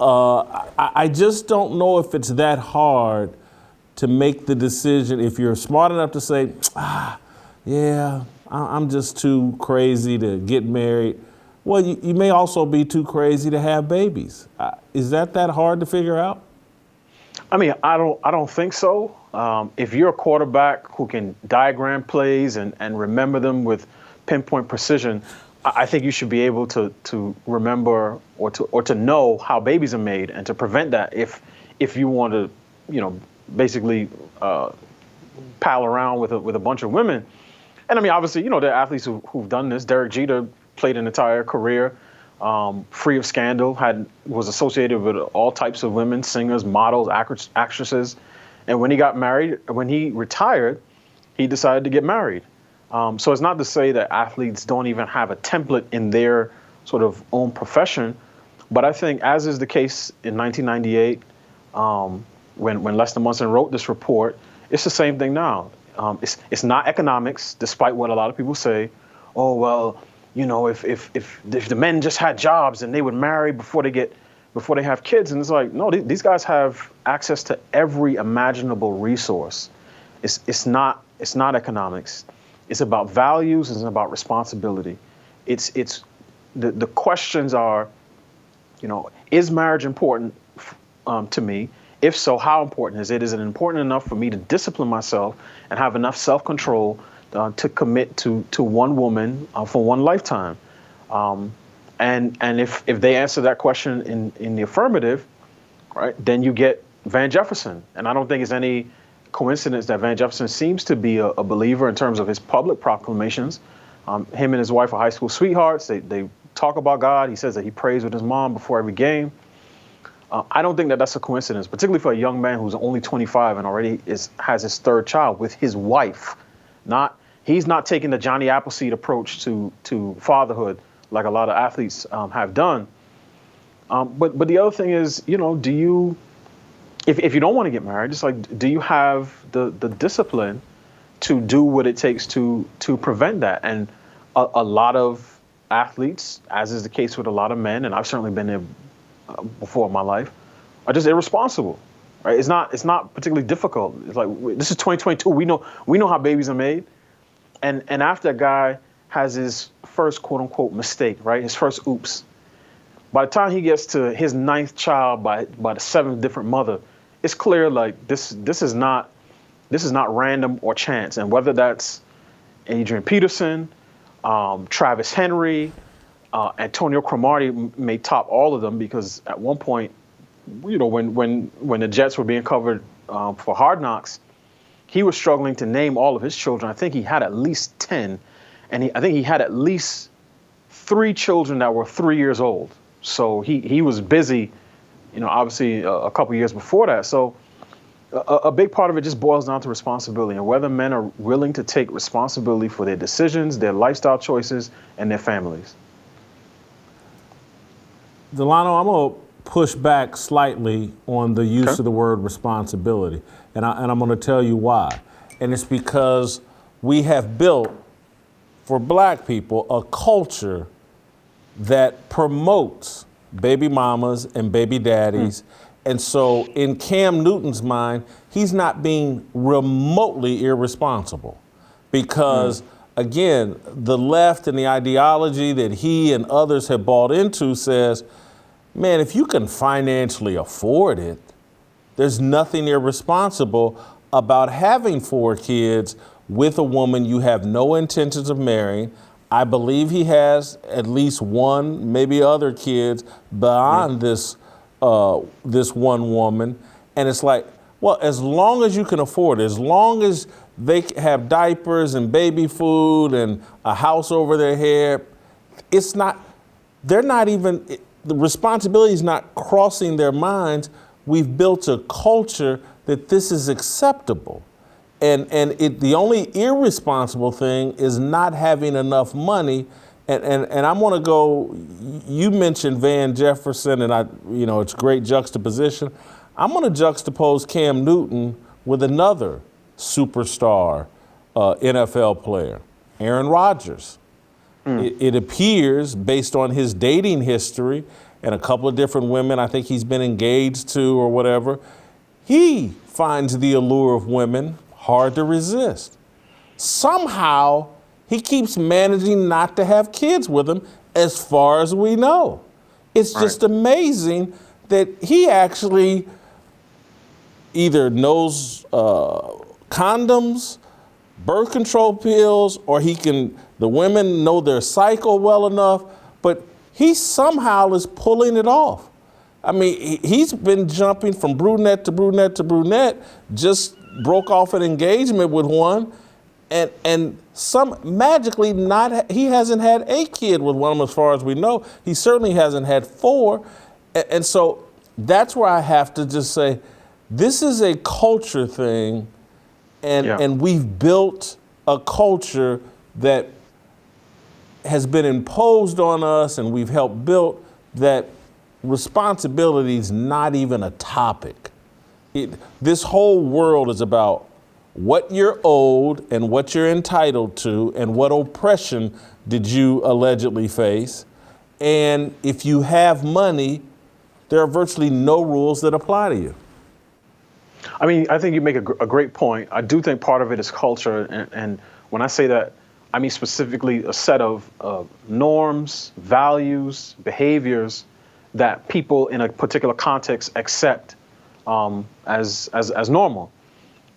I just don't know if it's that hard to make the decision if you're smart enough to say, yeah, I'm just too crazy to get married. Well, you may also be too crazy to have babies. Is that hard to figure out? I mean, I don't think so. If you're a quarterback who can diagram plays and remember them with pinpoint precision, I think you should be able to remember or to know how babies are made and to prevent that if you want to, basically pal around with a bunch of women. And I mean, obviously, there are athletes who've done this. Derek Jeter played an entire career free of scandal, was associated with all types of women, singers, models, actresses. And when he retired, he decided to get married. So it's not to say that athletes don't even have a template in their sort of own profession. But I think, as is the case in 1998, when Lester Munson wrote this report, it's the same thing now. It's not economics, despite what a lot of people say. Oh, well, if the men just had jobs and they would marry before they have kids. And it's like, no, these guys have access to every imaginable resource. It's not economics. It's about values. It's about responsibility. The questions are, is marriage important to me? If so, how important is it? Is it important enough for me to discipline myself and have enough self-control to commit to one woman for one lifetime? And if they answer that question in the affirmative, right, then you get Van Jefferson. And I don't think it's any coincidence that Van Jefferson seems to be a believer in terms of his public proclamations. Him and his wife are high school sweethearts. They talk about God. He says that he prays with his mom before every game. I don't think that that's a coincidence, particularly for a young man who's only 25 and already has his third child with his wife. He's not taking the Johnny Appleseed approach to fatherhood like a lot of athletes have done. But the other thing is, if you don't want to get married, it's like, do you have the discipline to do what it takes to prevent that? And a lot of athletes, as is the case with a lot of men, and I've certainly been there before in my life, are just irresponsible. Right? It's not particularly difficult. It's like, this is 2022. We know how babies are made. And after a guy has his first quote unquote mistake, right? His first oops. By the time he gets to his ninth child by the seventh different mother, it's clear like this is not random or chance. And whether that's Adrian Peterson, Travis Henry, Antonio Cromartie may top all of them, because at one point, when the Jets were being covered for Hard Knocks, he was struggling to name all of his children. I think he had at least 10, and I think he had at least 3 children that were 3 years old. So he was busy, obviously a couple years before that. So a big part of it just boils down to responsibility, and whether men are willing to take responsibility for their decisions, their lifestyle choices, and their families. Delano, I'm going to push back slightly on the use of the word responsibility, and I'm going to tell you why. And it's because we have built, for black people, a culture that promotes baby mamas and baby daddies. And so in Cam Newton's mind, he's not being remotely irresponsible, because again, the left and the ideology that he and others have bought into says, man, if you can financially afford it, there's nothing irresponsible about having 4 kids with a woman you have no intentions of marrying. I believe he has at least one, maybe other kids beyond this one woman. And it's like, well, as long as you can afford it, as long as they have diapers and baby food and a house over their head, they're not even, the responsibility is not crossing their minds. We've built a culture that this is acceptable. And the only irresponsible thing is not having enough money. And I want to go, you mentioned Van Jefferson, and it's great juxtaposition. I'm going to juxtapose Cam Newton with another superstar NFL player, Aaron Rodgers. It appears, based on his dating history and a couple of different women I think he's been engaged to or whatever, he finds the allure of women hard to resist. Somehow, he keeps managing not to have kids with them, as far as we know. It's just amazing that he actually either knows condoms, birth control pills, or the women know their cycle well enough, but he somehow is pulling it off. I mean, he's been jumping from brunette to brunette to brunette, just broke off an engagement with one, and some magically he hasn't had a kid with one of them as far as we know. He certainly hasn't had 4. And so that's where I have to just say, this is a culture thing, and we've built a culture that has been imposed on us, and we've helped build that responsibility is not even a topic. This whole world is about what you're owed and what you're entitled to and what oppression did you allegedly face. And if you have money, there are virtually no rules that apply to you. I mean, I think you make a great point. I do think part of it is culture. And when I say that, I mean specifically a set of norms, values, behaviors that people in a particular context accept as normal.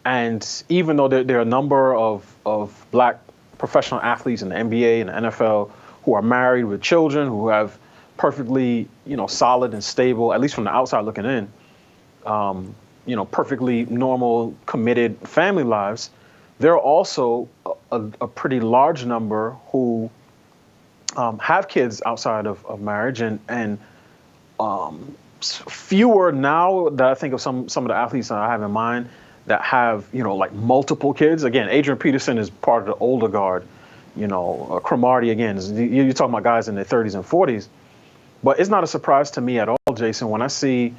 And even though there are a number of black professional athletes in the NBA and the NFL who are married with children, who have perfectly, solid and stable, at least from the outside looking in, perfectly normal, committed family lives, there are also a pretty large number who have kids outside of marriage, and fewer now that I think of some of the athletes that I have in mind that have, like multiple kids. Again, Adrian Peterson is part of the older guard. Cromartie, again, you're talking about guys in their 30s and 40s. But it's not a surprise to me at all, Jason, when I see,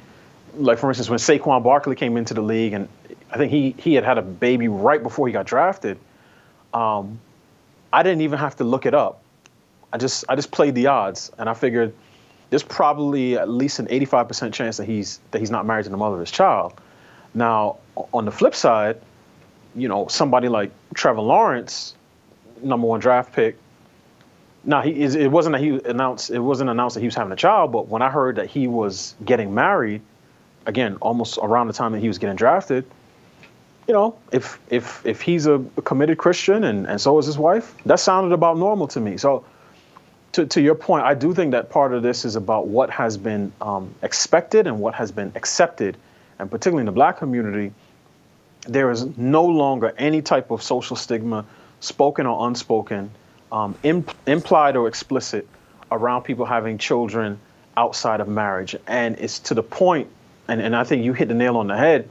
like, for instance, when Saquon Barkley came into the league, and I think he had a baby right before he got drafted. I didn't even have to look it up. I just played the odds, and I figured there's probably at least an 85% chance that he's not married to the mother of his child. Now, on the flip side, somebody like Trevor Lawrence, #1 draft pick. Now, it wasn't announced that he was having a child, but when I heard that he was getting married, again, almost around the time that he was getting drafted, if he's a committed Christian and so is his wife, that sounded about normal to me. So to your point, I do think that part of this is about what has been expected and what has been accepted. And particularly in the black community, there is no longer any type of social stigma, spoken or unspoken, implied or explicit, around people having children outside of marriage. And it's to the point, and I think you hit the nail on the head,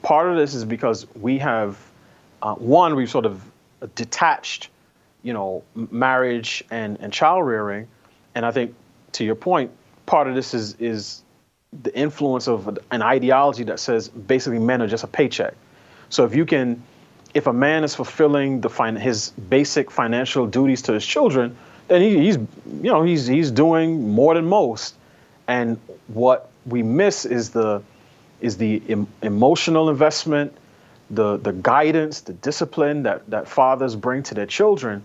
part of this is because we have, we've sort of detached, marriage and child rearing. And I think, to your point, part of this is the influence of an ideology that says basically men are just a paycheck. So if a man is fulfilling his basic financial duties to his children, then he's doing more than most. And what we miss is the emotional investment, the guidance, the discipline that fathers bring to their children.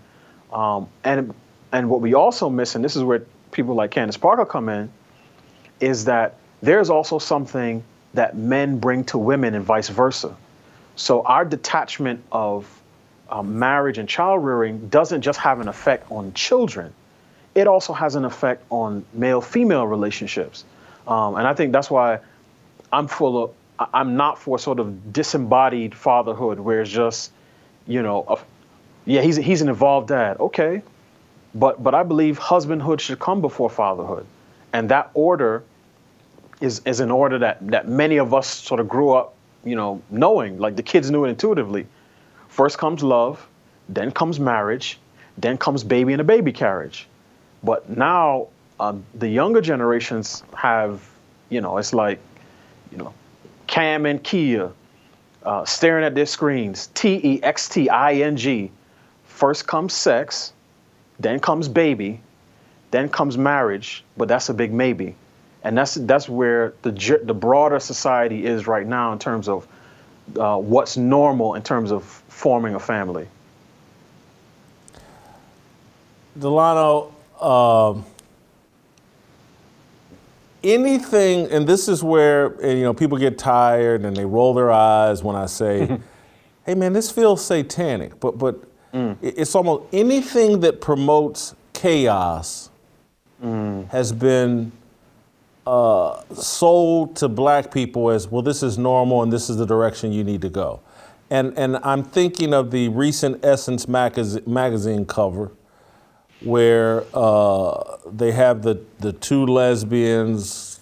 And what we also miss, and this is where people like Candace Parker come in, is that there's also something that men bring to women and vice versa. So our detachment of marriage and child rearing doesn't just have an effect on children. It also has an effect on male-female relationships. And I think that's why I'm not for sort of disembodied fatherhood where it's just, he's an involved dad. Okay. But I believe husbandhood should come before fatherhood. And that order is an order that many of us sort of grew up, knowing, like the kids knew it intuitively. First comes love, then comes marriage, then comes baby and a baby carriage. But now the younger generations have, it's like, Cam and Kia staring at their screens, TEXTING. First comes sex, then comes baby, then comes marriage, but that's a big maybe. And that's where the broader society is right now in terms of what's normal in terms of forming a family. Delano, anything, and this is where people get tired and they roll their eyes when I say, "Hey, man, this feels satanic," but it's almost anything that promotes chaos has been sold to black people as, well, this is normal and this is the direction you need to go. And I'm thinking of the recent Essence magazine cover where they have the two lesbians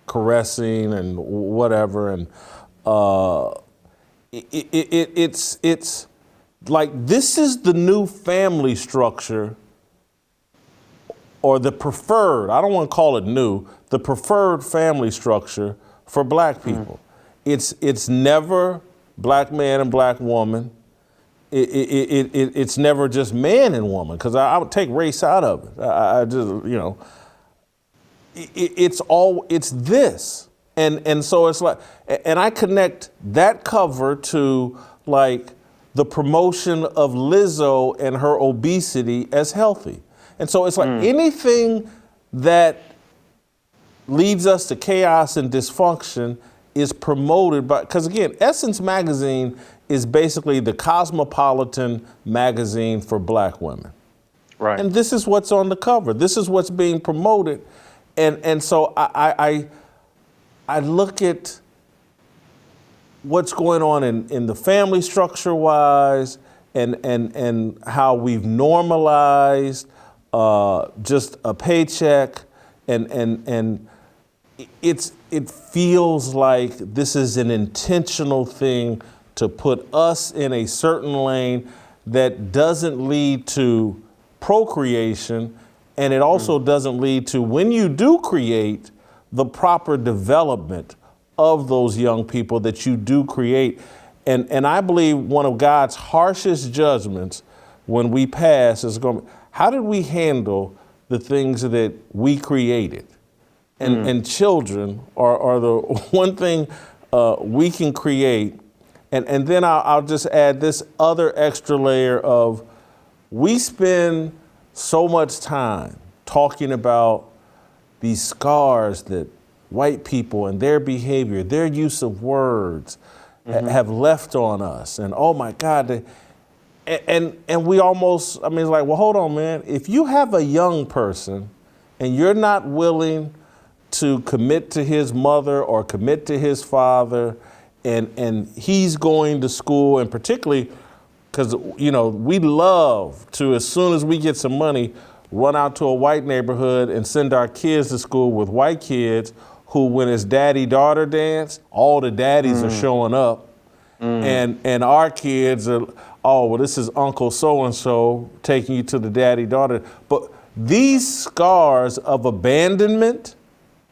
caressing and whatever, and it's like this is the new family structure, or the preferred, I don't want to call it new, the preferred family structure for black people. It's never black man and black woman. It's never just man and woman, because I would take race out of it. I just, it's this. And so it's like, and I connect that cover to like the promotion of Lizzo and her obesity as healthy. And so it's like anything that leads us to chaos and dysfunction is promoted by, because again, Essence magazine is basically the cosmopolitan magazine for black women. Right. And this is what's on the cover. This is what's being promoted. And so I look at what's going on in the family structure wise, and how we've normalized just a paycheck, and it feels like this is an intentional thing to put us in a certain lane that doesn't lead to procreation, and it also doesn't lead to, when you do create, the proper development of those young people that you do create. And I believe one of God's harshest judgments when we pass is going to be, how did we handle the things that we created? And children are the one thing we can create. And then I'll just add this other extra layer of, we spend so much time talking about these scars that white people and their behavior, their use of words have left on us. And oh my God, and we almost, I mean, it's like, well, hold on, man. If you have a young person and you're not willing to commit to his mother or commit to his father, and he's going to school, and particularly because, we love to, as soon as we get some money, run out to a white neighborhood and send our kids to school with white kids who, when it's daddy-daughter dance, all the daddies are showing up. And our kids are, oh, well, this is Uncle so-and-so taking you to the daddy-daughter. But these scars of abandonment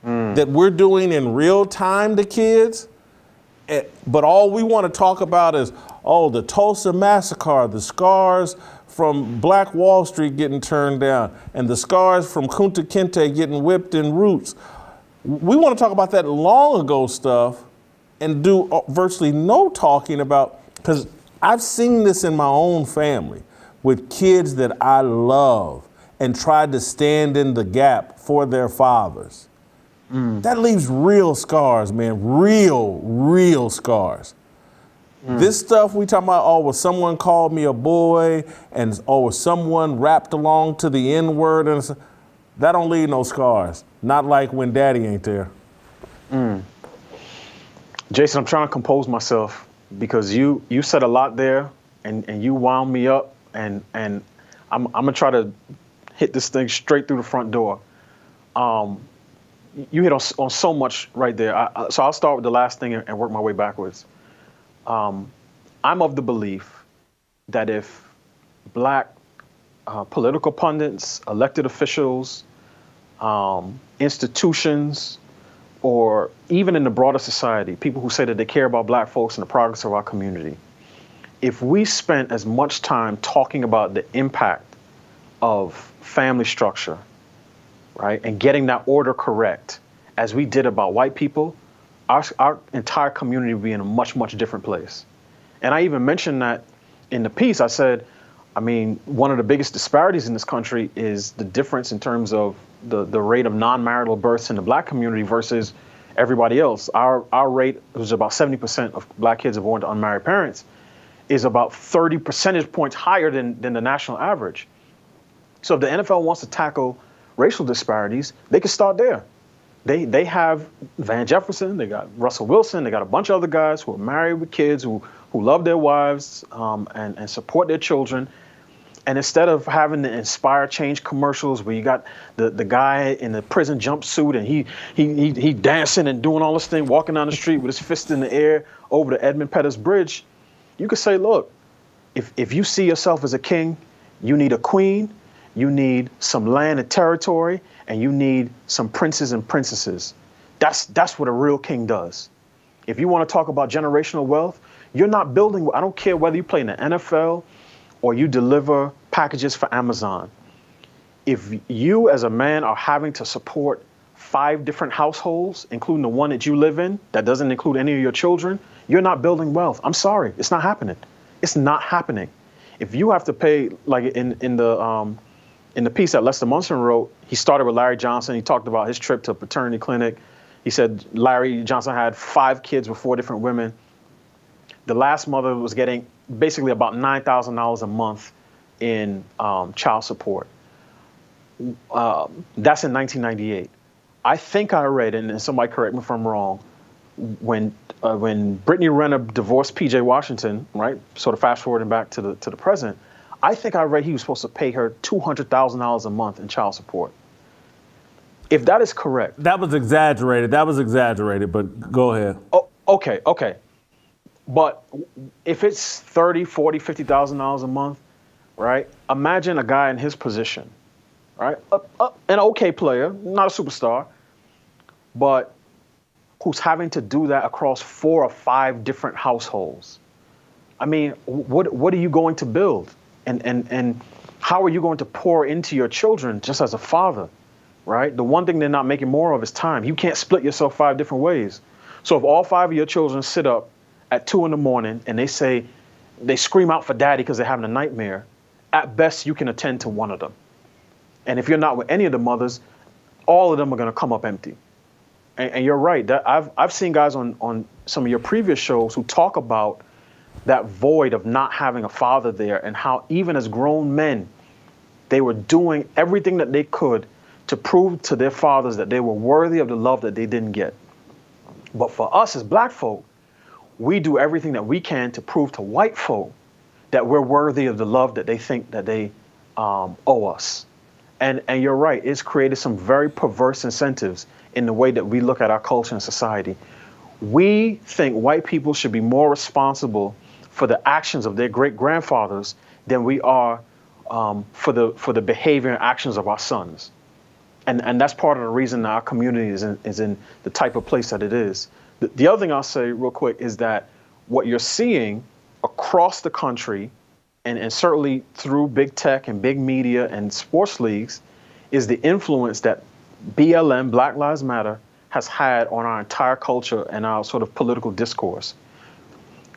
that we're doing in real time to kids, but all we want to talk about is, oh, the Tulsa massacre, the scars from Black Wall Street getting turned down, and the scars from Kunta Kinte getting whipped in Roots. We want to talk about that long ago stuff and do virtually no talking about, because I've seen this in my own family with kids that I love and tried to stand in the gap for their fathers. That leaves real scars, man, real scars. This stuff we talking about, oh, well, someone called me a boy, and oh, someone rapped along to the N-word, and that don't leave no scars. Not like when daddy ain't there. Jason, I'm trying to compose myself because you said a lot there, and you wound me up, and I'm gonna try to hit this thing straight through the front door. You hit on so much right there. So I'll start with the last thing and work my way backwards. I'm of the belief that if black political pundits, elected officials, institutions, or even in the broader society, people who say that they care about black folks and the progress of our community, if we spent as much time talking about the impact of family structure, right, and getting that order correct as we did about white people, our entire community would be in a much, much different place. And I even mentioned that in the piece. I said, I mean, one of the biggest disparities in this country is the difference in terms of the rate of non-marital births in the black community versus everybody else. Our rate, which is about 70% of black kids are born to unmarried parents, is about 30 percentage points higher than the national average. So if the NFL wants to tackle racial disparities, they can start there. They have Van Jefferson, they got Russell Wilson, they got a bunch of other guys who are married with kids, who love their wives and support their children. And instead of having the inspire change commercials where you got the guy in the prison jumpsuit and he dancing and doing all this thing, walking down the street with his fist in the air over the Edmund Pettus Bridge, you could say, look, if you see yourself as a king, you need a queen, you need some land and territory, and you need some princes and princesses. That's what a real king does. If you want to talk about generational wealth, you're not building, I don't care whether you play in the NFL or you deliver packages for Amazon. If you as a man are having to support 5 different households, including the one that you live in, that doesn't include any of your children, you're not building wealth. I'm sorry, it's not happening. It's not happening. If you have to pay, like in the piece that Lester Munson wrote, he started with Larry Johnson. He talked about his trip to a paternity clinic. He said Larry Johnson had 5 kids with 4 different women. The last mother was getting basically about $9,000 a month in child support. That's in 1998. I think I read, and somebody correct me if I'm wrong, when Brittany Renner divorced P.J. Washington, right, sort of fast forwarding back to the present, I think I read he was supposed to pay her $200,000 a month in child support. If that is correct. That was exaggerated, but go ahead. Oh, okay. But if it's $30,000, $40,000, $50,000 a month, right? Imagine a guy in his position, right? An okay player, not a superstar, but who's having to do that across 4 or 5 different households. I mean, what are you going to build? And how are you going to pour into your children just as a father, right? The one thing they're not making more of is time. You can't split yourself 5 different ways. So if all 5 of your children sit up at 2 a.m. and they scream out for daddy because they're having a nightmare, at best you can attend to one of them. And if you're not with any of the mothers, all of them are going to come up empty. And you're right. That I've seen guys on some of your previous shows who talk about that void of not having a father there, and how even as grown men, they were doing everything that they could to prove to their fathers that they were worthy of the love that they didn't get. But for us as black folk, we do everything that we can to prove to white folk that we're worthy of the love that they think that they owe us. And you're right, it's created some very perverse incentives in the way that we look at our culture and society. We think white people should be more responsible for the actions of their great-grandfathers than we are for the behavior and actions of our sons. And that's part of the reason that our community is in the type of place that it is. The other thing I'll say real quick is that what you're seeing across the country, and certainly through big tech and big media and sports leagues, is the influence that BLM, Black Lives Matter, has had on our entire culture and our sort of political discourse.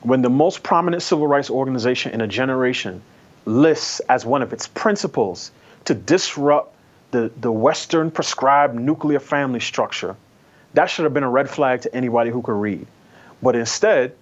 When the most prominent civil rights organization in a generation lists as one of its principles to disrupt the Western prescribed nuclear family structure, that should have been a red flag to anybody who could read. But instead,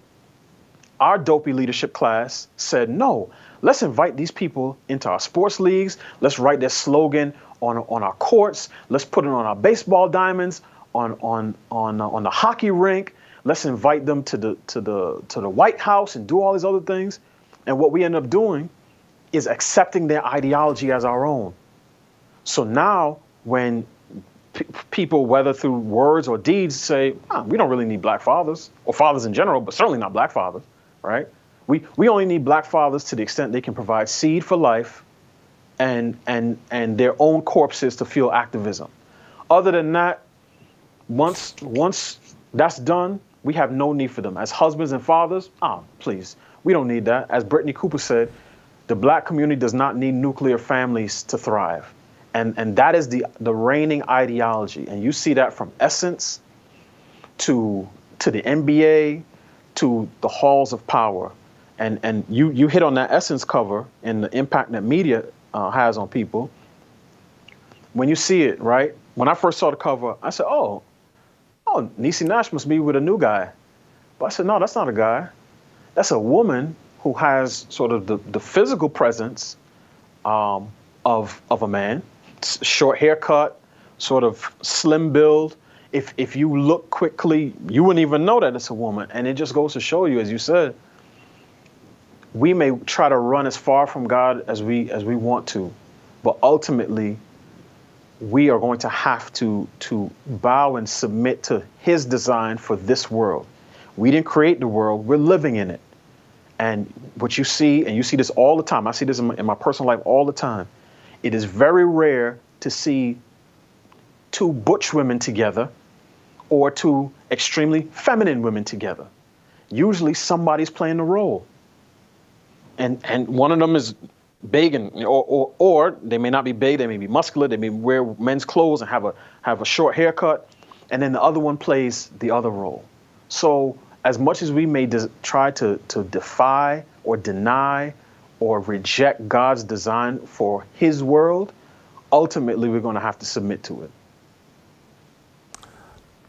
our dopey leadership class said, no, let's invite these people into our sports leagues. Let's write their slogan on our courts. Let's put it on our baseball diamonds, on the hockey rink. Let's invite them to the White House and do all these other things. And what we end up doing is accepting their ideology as our own. So now when people, whether through words or deeds, say, we don't really need black fathers, or fathers in general, but certainly not black fathers, right? We only need black fathers to the extent they can provide seed for life and their own corpses to fuel activism. Other than that, once that's done, we have no need for them. As husbands and fathers, please, we don't need that. As Brittany Cooper said, the black community does not need nuclear families to thrive. And that is the reigning ideology. And you see that from Essence to the NBA to the halls of power. And you hit on that Essence cover and the impact that media has on people. When you see it, right? When I first saw the cover, I said, oh, Niecy Nash must be with a new guy. But I said, no, that's not a guy. That's a woman who has sort of the physical presence of a man, short haircut, sort of slim build. If you look quickly, you wouldn't even know that it's a woman. And it just goes to show you, as you said, we may try to run as far from God as we want to, but ultimately, we are going to have to bow and submit to his design for this world. We didn't create the world, we're living in it. And what you see, and you see this all the time, I see this in my personal life all the time, it is very rare to see two butch women together or two extremely feminine women together. Usually somebody's playing the role. And one of them is big, or they may not be big, they may be muscular, they may wear men's clothes and have a short haircut, and then the other one plays the other role. So as much as we may try to defy or deny or reject God's design for his world, ultimately we're going to have to submit to it.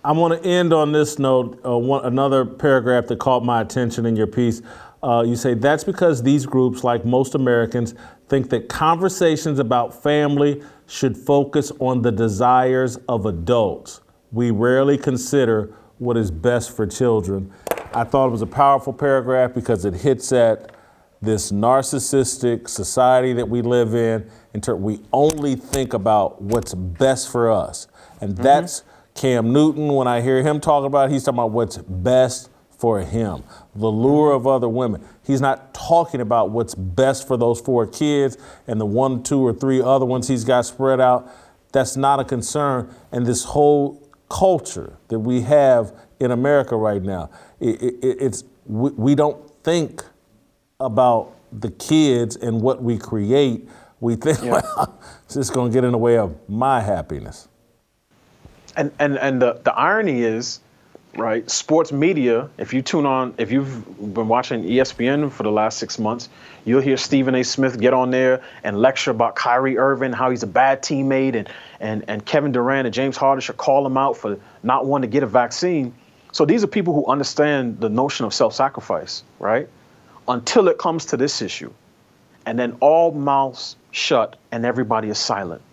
I want to end on this note, another paragraph that caught my attention in your piece. You say, that's because these groups, like most Americans, think that conversations about family should focus on the desires of adults. We rarely consider what is best for children. I thought it was a powerful paragraph because it hits at this narcissistic society that we live in. We only think about what's best for us. And that's Cam Newton. When I hear him talk about it, he's talking about what's best for him, the lure of other women. He's not talking about what's best for those 4 kids and the 1, 2, or 3 other ones he's got spread out. That's not a concern. And this whole culture that we have in America right now, we don't think about the kids and what we create. We think, well, it's just going to get in the way of my happiness. And the irony is, right, sports media, if you've been watching ESPN for the last 6 months, you'll hear Stephen A. Smith get on there and lecture about Kyrie Irving, how he's a bad teammate, and Kevin Durant and James Harden should call him out for not wanting to get a vaccine. So these are people who understand the notion of self-sacrifice, right? Until it comes to this issue. And then all mouths shut and everybody is silent.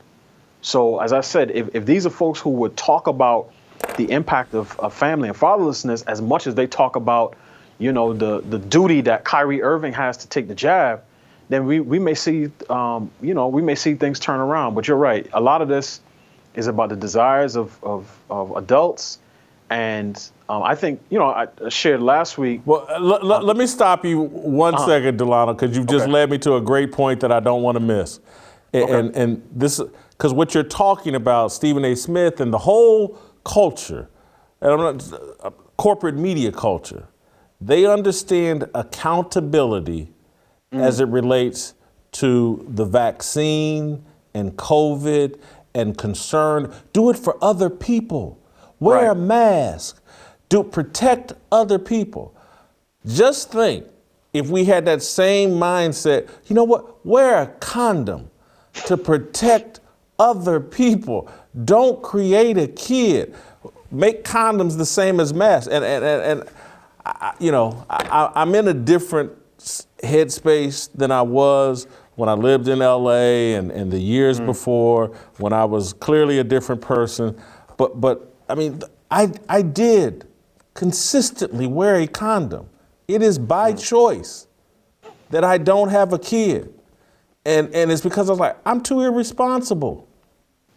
So as I said, if these are folks who would talk about the impact of family and fatherlessness as much as they talk about, the duty that Kyrie Irving has to take the jab, then we may see, we may see things turn around. But you're right. A lot of this is about the desires of adults. And I think, I shared last week. Well, let me stop you one second, Delano, because you've just led me to a great point that I don't want to miss. And this, because what you're talking about, Stephen A. Smith and the whole culture, corporate media culture, they understand accountability as it relates to the vaccine and COVID and concern. Do it for other people. Wear a mask. Protect other people. Just think, if we had that same mindset, you know what? Wear a condom to protect other people. Don't create a kid. Make condoms the same as masks. And I'm in a different headspace than I was when I lived in LA and the years before, when I was clearly a different person. But I mean, I did consistently wear a condom. It is by choice that I don't have a kid. And it's because I was like, I'm too irresponsible.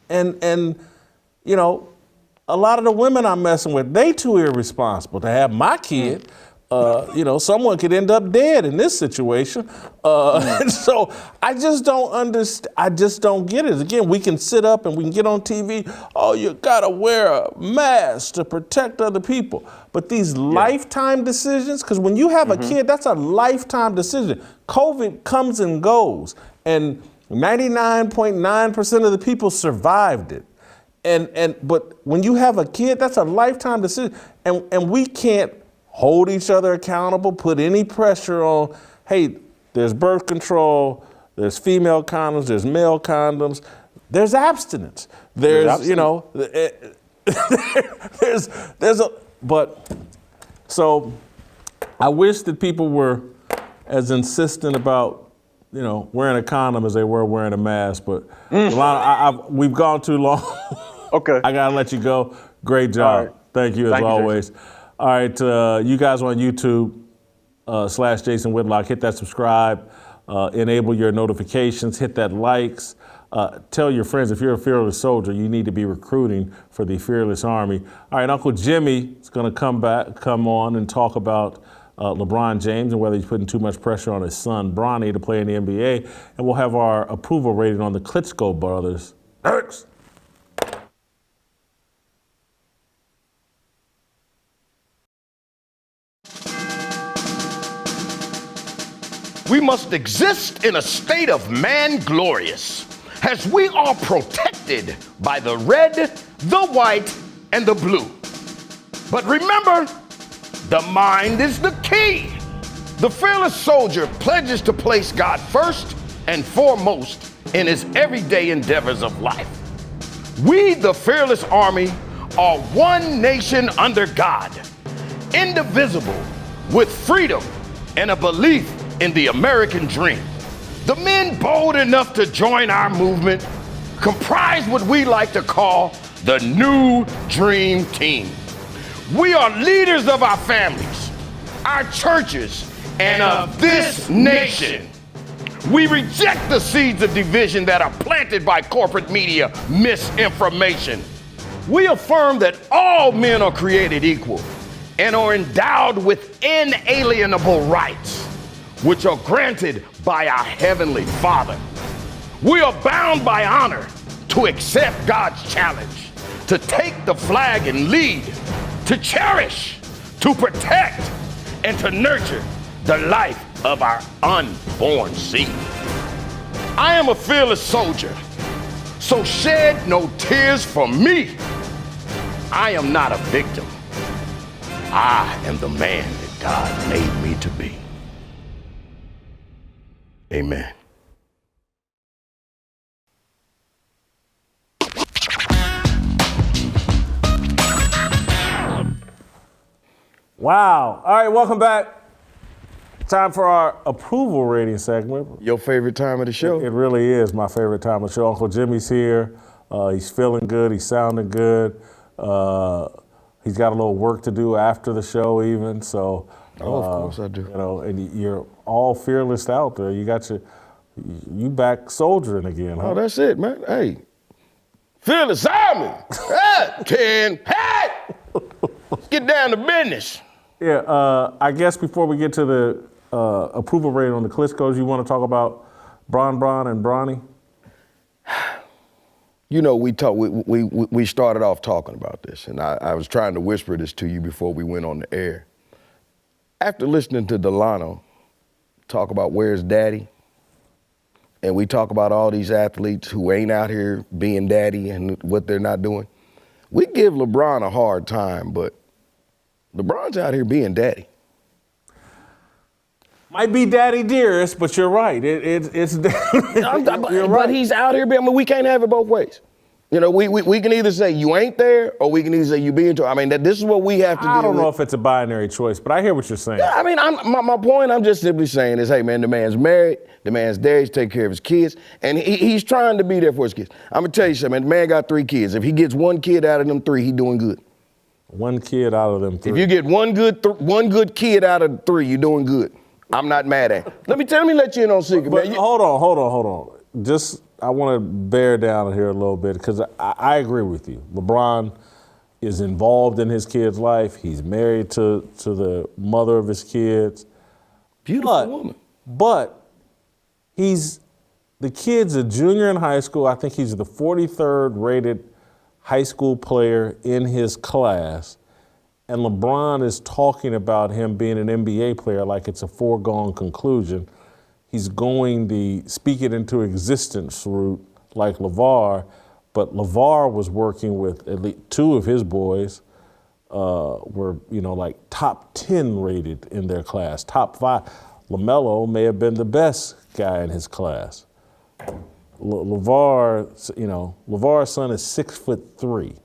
And you know, a lot of the women I'm messing with, they too irresponsible to have my kid. You know, someone could end up dead in this situation. And so I just don't understand. I just don't get it. Again, we can sit up and we can get on TV. Oh, you gotta wear a mask to protect other people. But these lifetime decisions, because when you have a kid, that's a lifetime decision. COVID comes and goes, and 99.9% of the people survived it. But when you have a kid, that's a lifetime decision, and we can't hold each other accountable, put any pressure on, hey, there's birth control, there's female condoms, there's male condoms, there's abstinence. There's you know, so I wish that people were as insistent about, you know, wearing a condom as they were wearing a mask, but we've gone too long. Okay. I gotta let you go. Great job. Right. Thank you as always. Jason. All right, you guys on YouTube, /Jason Whitlock, hit that subscribe, enable your notifications, hit that likes. Tell your friends, if you're a fearless soldier, you need to be recruiting for the Fearless Army. All right, Uncle Jimmy is gonna come on and talk about LeBron James and whether he's putting too much pressure on his son, Bronny, to play in the NBA. And we'll have our approval rating on the Klitschko brothers. Next. We must exist in a state of man glorious, as we are protected by the red, the white, and the blue. But remember, the mind is the key. The fearless soldier pledges to place God first and foremost in his everyday endeavors of life. We, the fearless army, are one nation under God, indivisible, with freedom and a belief in the American dream. The men bold enough to join our movement comprise what we like to call the New Dream Team. We are leaders of our families, our churches, and of this nation. We reject the seeds of division that are planted by corporate media misinformation. We affirm that all men are created equal and are endowed with inalienable rights, which are granted by our Heavenly Father. We are bound by honor to accept God's challenge, to take the flag and lead, to cherish, to protect, and to nurture the life of our unborn seed. I am a fearless soldier, so shed no tears for me. I am not a victim. I am the man that God made me to be. Amen. Wow. All right, welcome back. Time for our approval rating segment. Your favorite time of the show? It really is my favorite time of the show. Uncle Jimmy's here. He's feeling good. He's sounding good. He's got a little work to do after the show even. So, of course I do. You know, and you're all fearless out there. You back soldiering again, huh? Oh, that's it, man. Hey, fearless army. 10. Hey! Let's get down to business. Yeah, I guess before we get to the approval rating on the Klitschkos, you want to talk about Bron and Bronny? You know, we started off talking about this, and I was trying to whisper this to you before we went on the air. After listening to Delano talk about where's daddy, and we talk about all these athletes who ain't out here being daddy and what they're not doing, we give LeBron a hard time, but LeBron's out here being daddy. Might be daddy dearest, but you're right. It's you're right. But he's out here being, I mean, we can't have it both ways. You know, we can either say you ain't there, or we can either say you being told. I mean, this is what we have to do. I don't know if it's a binary choice, but I hear what you're saying. Yeah, I mean, my point, I'm just simply saying is, hey, man, the man's married, the man's there, he's taking care of his kids, and he's trying to be there for his kids. I'm going to tell you something, man, the man got 3 kids. If he gets 1 kid out of them 3, he doing good. 1 kid out of them 3. If you get one good kid out of 3, you're doing good. I'm not mad at him. Let me let you in on secret, but man. Hold on. Just, I want to bear down here a little bit, because I agree with you. LeBron is involved in his kid's life. He's married to the mother of his kids. Beautiful woman. But the kid's a junior in high school. I think he's the 43rd rated high school player in his class. And LeBron is talking about him being an NBA player like it's a foregone conclusion. He's going the speak it into existence route like LeVar, but LeVar was working with at least 2 of his boys were, like top 10 rated in their class, top 5. LaMelo may have been the best guy in his class. LeVar's son is 6'3".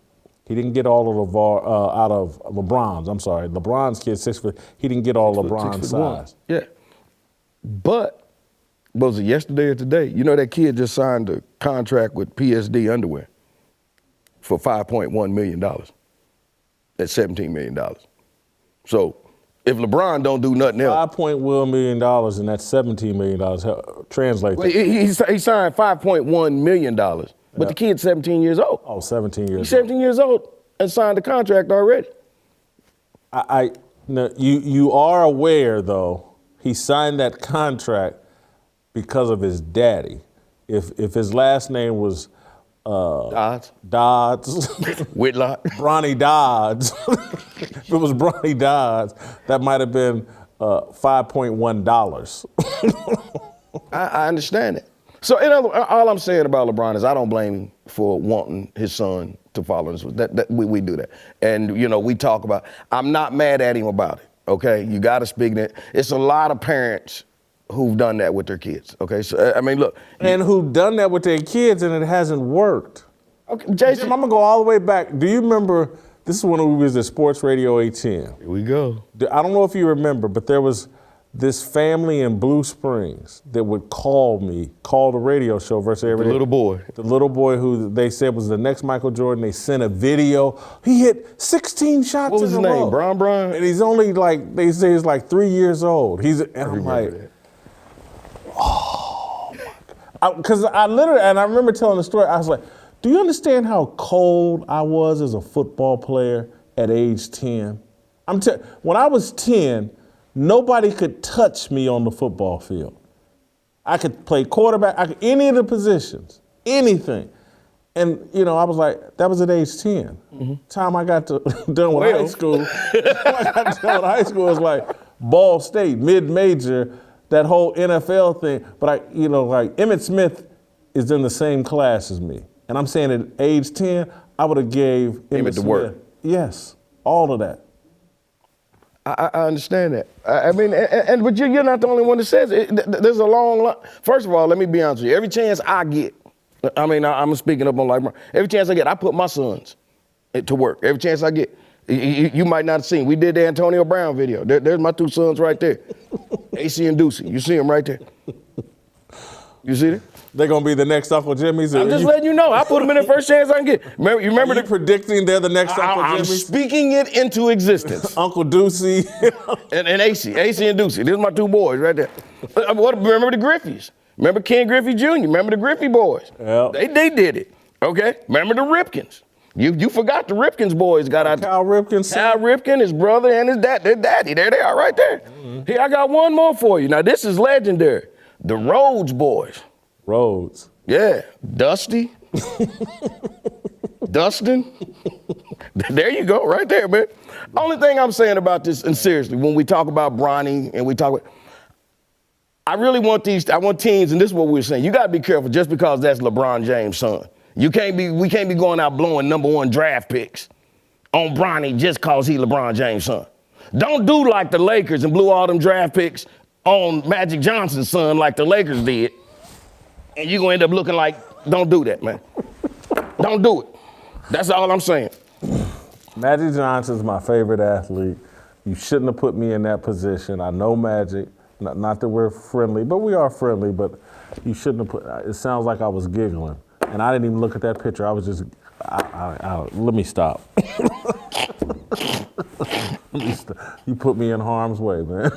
He didn't get all of out of LeBron's. I'm sorry, LeBron's kid 6 foot. He didn't get all LeBron's size. Yeah, but was it yesterday or today? You know that kid just signed a contract with PSD Underwear for $5.1 million. That's $17 million. So if LeBron don't do nothing else, $5.1 million and that's $17 million. Translate that. He signed $5.1 million. But the kid's 17 years old. Oh, 17 years old. He's 17 years old and signed the contract already. You are aware, though, he signed that contract because of his daddy. If his last name was Dodds, Whitlock, Bronny Dodds, if it was Bronny Dodds, that might have been $5.1. I understand it. So all I'm saying about LeBron is I don't blame him for wanting his son to follow us. We do that. And, we talk about, I'm not mad at him about it, okay? You got to speak that. It's a lot of parents who've done that with their kids, okay? So, I mean, look. And who've done that with their kids and it hasn't worked. Okay, Jason. Jim, I'm going to go all the way back. Do you remember, this is when we was at Sports Radio 810. Here we go. I don't know if you remember, but there was this family in Blue Springs that would call the radio show versus every day. The little boy. The little boy who they said was the next Michael Jordan. They sent a video. He hit 16 shots in a row. What was his name? Brian? And he's only they say he's like 3 years old. I'm like, oh, because I remember telling the story. I was like, do you understand how cold I was as a football player at age 10? When I was 10, nobody could touch me on the football field. I could play quarterback, any of the positions, anything. And, I was like, that was at age 10. Mm-hmm. Time I got done with high school, it was like Ball State, mid-major, that whole NFL thing. But Emmitt Smith is in the same class as me. And I'm saying at age 10, I would have gave Emmitt the work. Yes, all of that. I understand that. I mean, but you're not the only one that says it. There's a long line. First of all, let me be honest with you. Every chance I get, I'm speaking up on LeBron. Every chance I get, I put my sons to work. Every chance I get. You might not have seen. We did the Antonio Brown video. There's my 2 sons right there. AC and Ducey. You see them right there. You see them? They're going to be the next Uncle Jimmy's? I'm just letting you know. I put them in the first chance I can get. Remember you predicting they're the next Uncle Jimmy's? I'm speaking it into existence. Uncle Ducey. and AC and Ducey. These are my 2 boys right there. Remember the Griffies. Remember Ken Griffey Jr. Remember the Griffey boys. Yep. They did it, okay? Remember the Ripkins. You forgot the Ripkins boys got out. Cal Ripken. Cal Ripken, his brother and his dad. Their daddy. There they are right there. Mm-hmm. Here, I got one more for you. Now, this is legendary. The Rhodes boys. Rhodes. Yeah. Dusty. Dustin. There you go, right there, man. Only thing I'm saying about this, and seriously, when we talk about Bronny and we talk about, I really want teams, and this is what we're saying. You got to be careful just because that's LeBron James' son. We can't be going out blowing #1 draft picks on Bronny just because he LeBron James' son. Don't do like the Lakers and blew all them draft picks on Magic Johnson's son like the Lakers did. And you're going to end up looking like, don't do that, man. Don't do it. That's all I'm saying. Magic Johnson's my favorite athlete. You shouldn't have put me in that position. I know Magic. Not that we're friendly, but we are friendly, but you shouldn't have put, it sounds like I was giggling. And I didn't even look at that picture. I was just, let me stop. You put me in harm's way, man.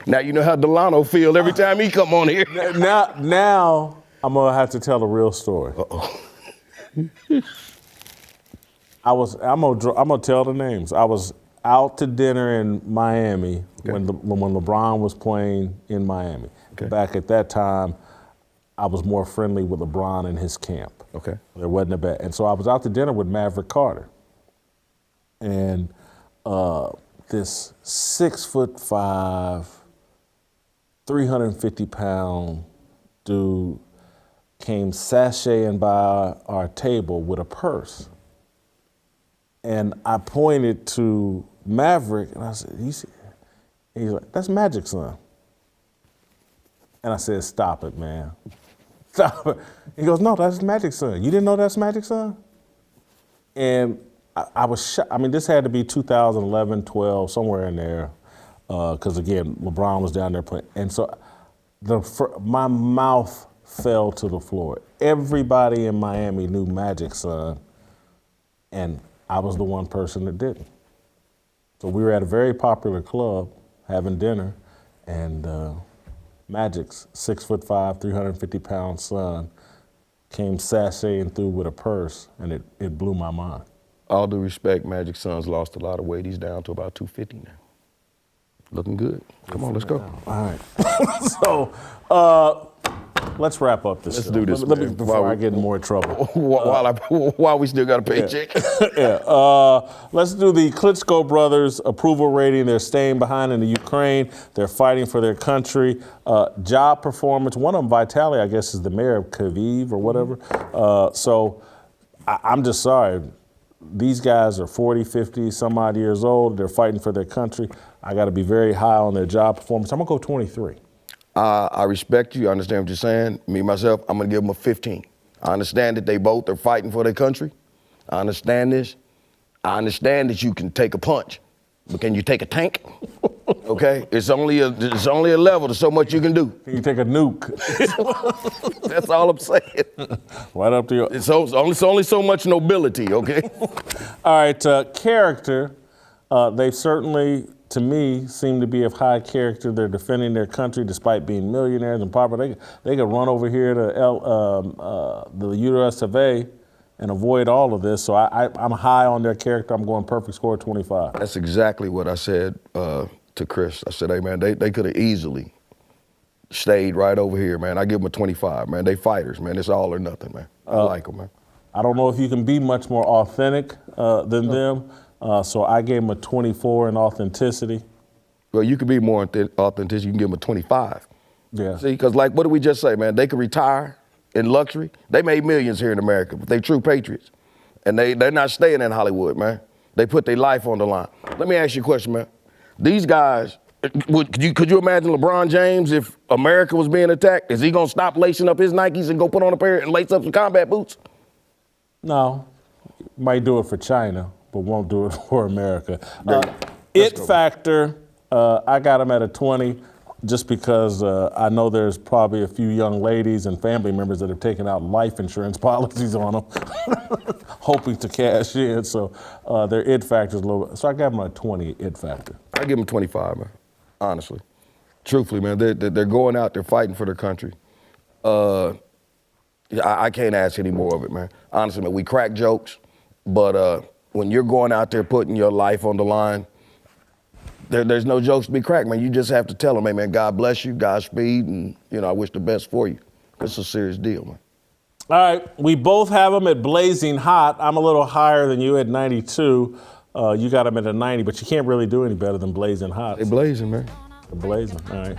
Now you know how Delano feel every time he come on here. Now I'm gonna have to tell a real story. Uh-oh. I'm gonna tell the names. I was out to dinner in Miami when LeBron was playing in Miami. Okay. Back at that time, I was more friendly with LeBron and his camp. Okay. There wasn't a bet. And so I was out to dinner with Maverick Carter. And this 6'5", 350-pound dude came sashaying by our table with a purse. And I pointed to Maverick and I said, he's like, that's Magic, son. And I said, stop it, man. Stop it. He goes, no, that's Magic, son. You didn't know that's Magic, son? And I was shocked. I mean, this had to be 2011, 12, somewhere in there. Because again, LeBron was down there playing. And so my mouth fell to the floor. Everybody in Miami knew Magic, son. And I was the one person that didn't. So we were at a very popular club having dinner, and Magic's 6'5", 350-pound son came sashaying through with a purse, and it blew my mind. All due respect, Magic's son's lost a lot of weight. He's down to about 250 now. Looking good. Come on, let's go. All right. So, let's wrap up this. Let's do this, Let me, man. before I get in more trouble. While we still got a paycheck. Let's do the Klitschko brothers approval rating. They're staying behind in the Ukraine. They're fighting for their country. Job performance. One of them, Vitali, I guess, is the mayor of Kyiv or whatever. So I'm just sorry. These guys are 40, 50, some odd years old. They're fighting for their country. I got to be very high on their job performance. I'm going to go 23. I respect you. I understand what you're saying. Me, myself, I'm going to give them a 15. I understand that they both are fighting for their country. I understand this. I understand that you can take a punch, but can you take a tank? Okay? It's only a level to so much you can do. Can you take a nuke? That's all I'm saying. Right up to your... It's only so much nobility, okay? All right, character. They've certainly, to me, seem to be of high character. They're defending their country despite being millionaires and popular. They could run over here to the US of A and avoid all of this. So I'm high on their character. I'm going perfect score 25. That's exactly what I said to Chris. I said, hey, man, they could have easily stayed right over here, man. I give them a 25, man. They fighters, man. It's all or nothing, man. I like them, man. I don't know if you can be much more authentic than them. So I gave them a 24 in authenticity. Well, you could be more authentic. You can give them a 25. Yeah. See, because like, what did we just say, man? They could retire in luxury. They made millions here in America, but they true patriots. And they're not staying in Hollywood, man. They put their life on the line. Let me ask you a question, man. These guys, could you imagine LeBron James if America was being attacked? Is he gonna stop lacing up his Nikes and go put on a pair and lace up some combat boots? No, might do it for China, but won't do it for America. It factor, I got him at a 20 just because I know there's probably a few young ladies and family members that have taken out life insurance policies on them, hoping to cash in. So their it factor is a little bit. So I got them a 20 it factor. I give them 25, man, honestly. Truthfully, man, they're going out, they're fighting for their country. I can't ask any more of it, man. Honestly, man, we crack jokes, but when you're going out there putting your life on the line, there's no jokes to be cracked, man. You just have to tell them, hey, man, God bless you, Godspeed, and, I wish the best for you. It's a serious deal, man. All right, we both have them at blazing hot. I'm a little higher than you at 92. You got them at a 90, but you can't really do any better than blazing hot. They blazing, man. They're blazing, all right.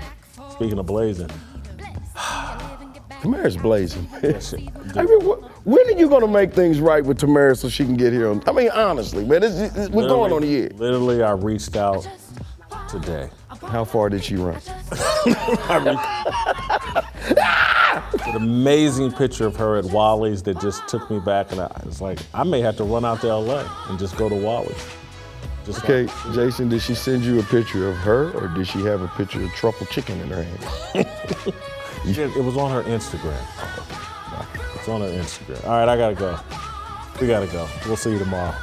Speaking of blazing. Tamara's blazing, man. I mean, when are you going to make things right with Tamara so she can get here? I mean, honestly, man, we're going on a year. Literally, I reached out today. How far did she run? An amazing picture of her at Wally's that just took me back, and I was like, I may have to run out to LA and just go to Wally's. Just Okay, Jason, did she send you a picture of her, or did she have a picture of truffle chicken in her hand? It was on her Instagram. It's on her Instagram. All right, I gotta go. We gotta go. We'll see you tomorrow.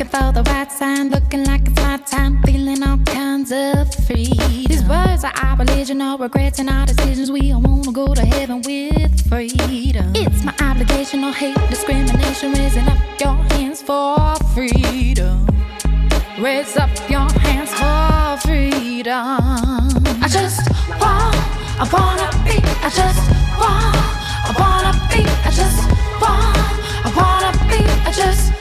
For the right sign, looking like it's my time, feeling all kinds of free. These words are our religion, our regrets and our decisions. We all wanna go to heaven with freedom. It's my obligation, no hate, discrimination. Raising up your hands for freedom. Raise up your hands for freedom. I just I wanna be. I just I wanna be. I just I wanna be. I just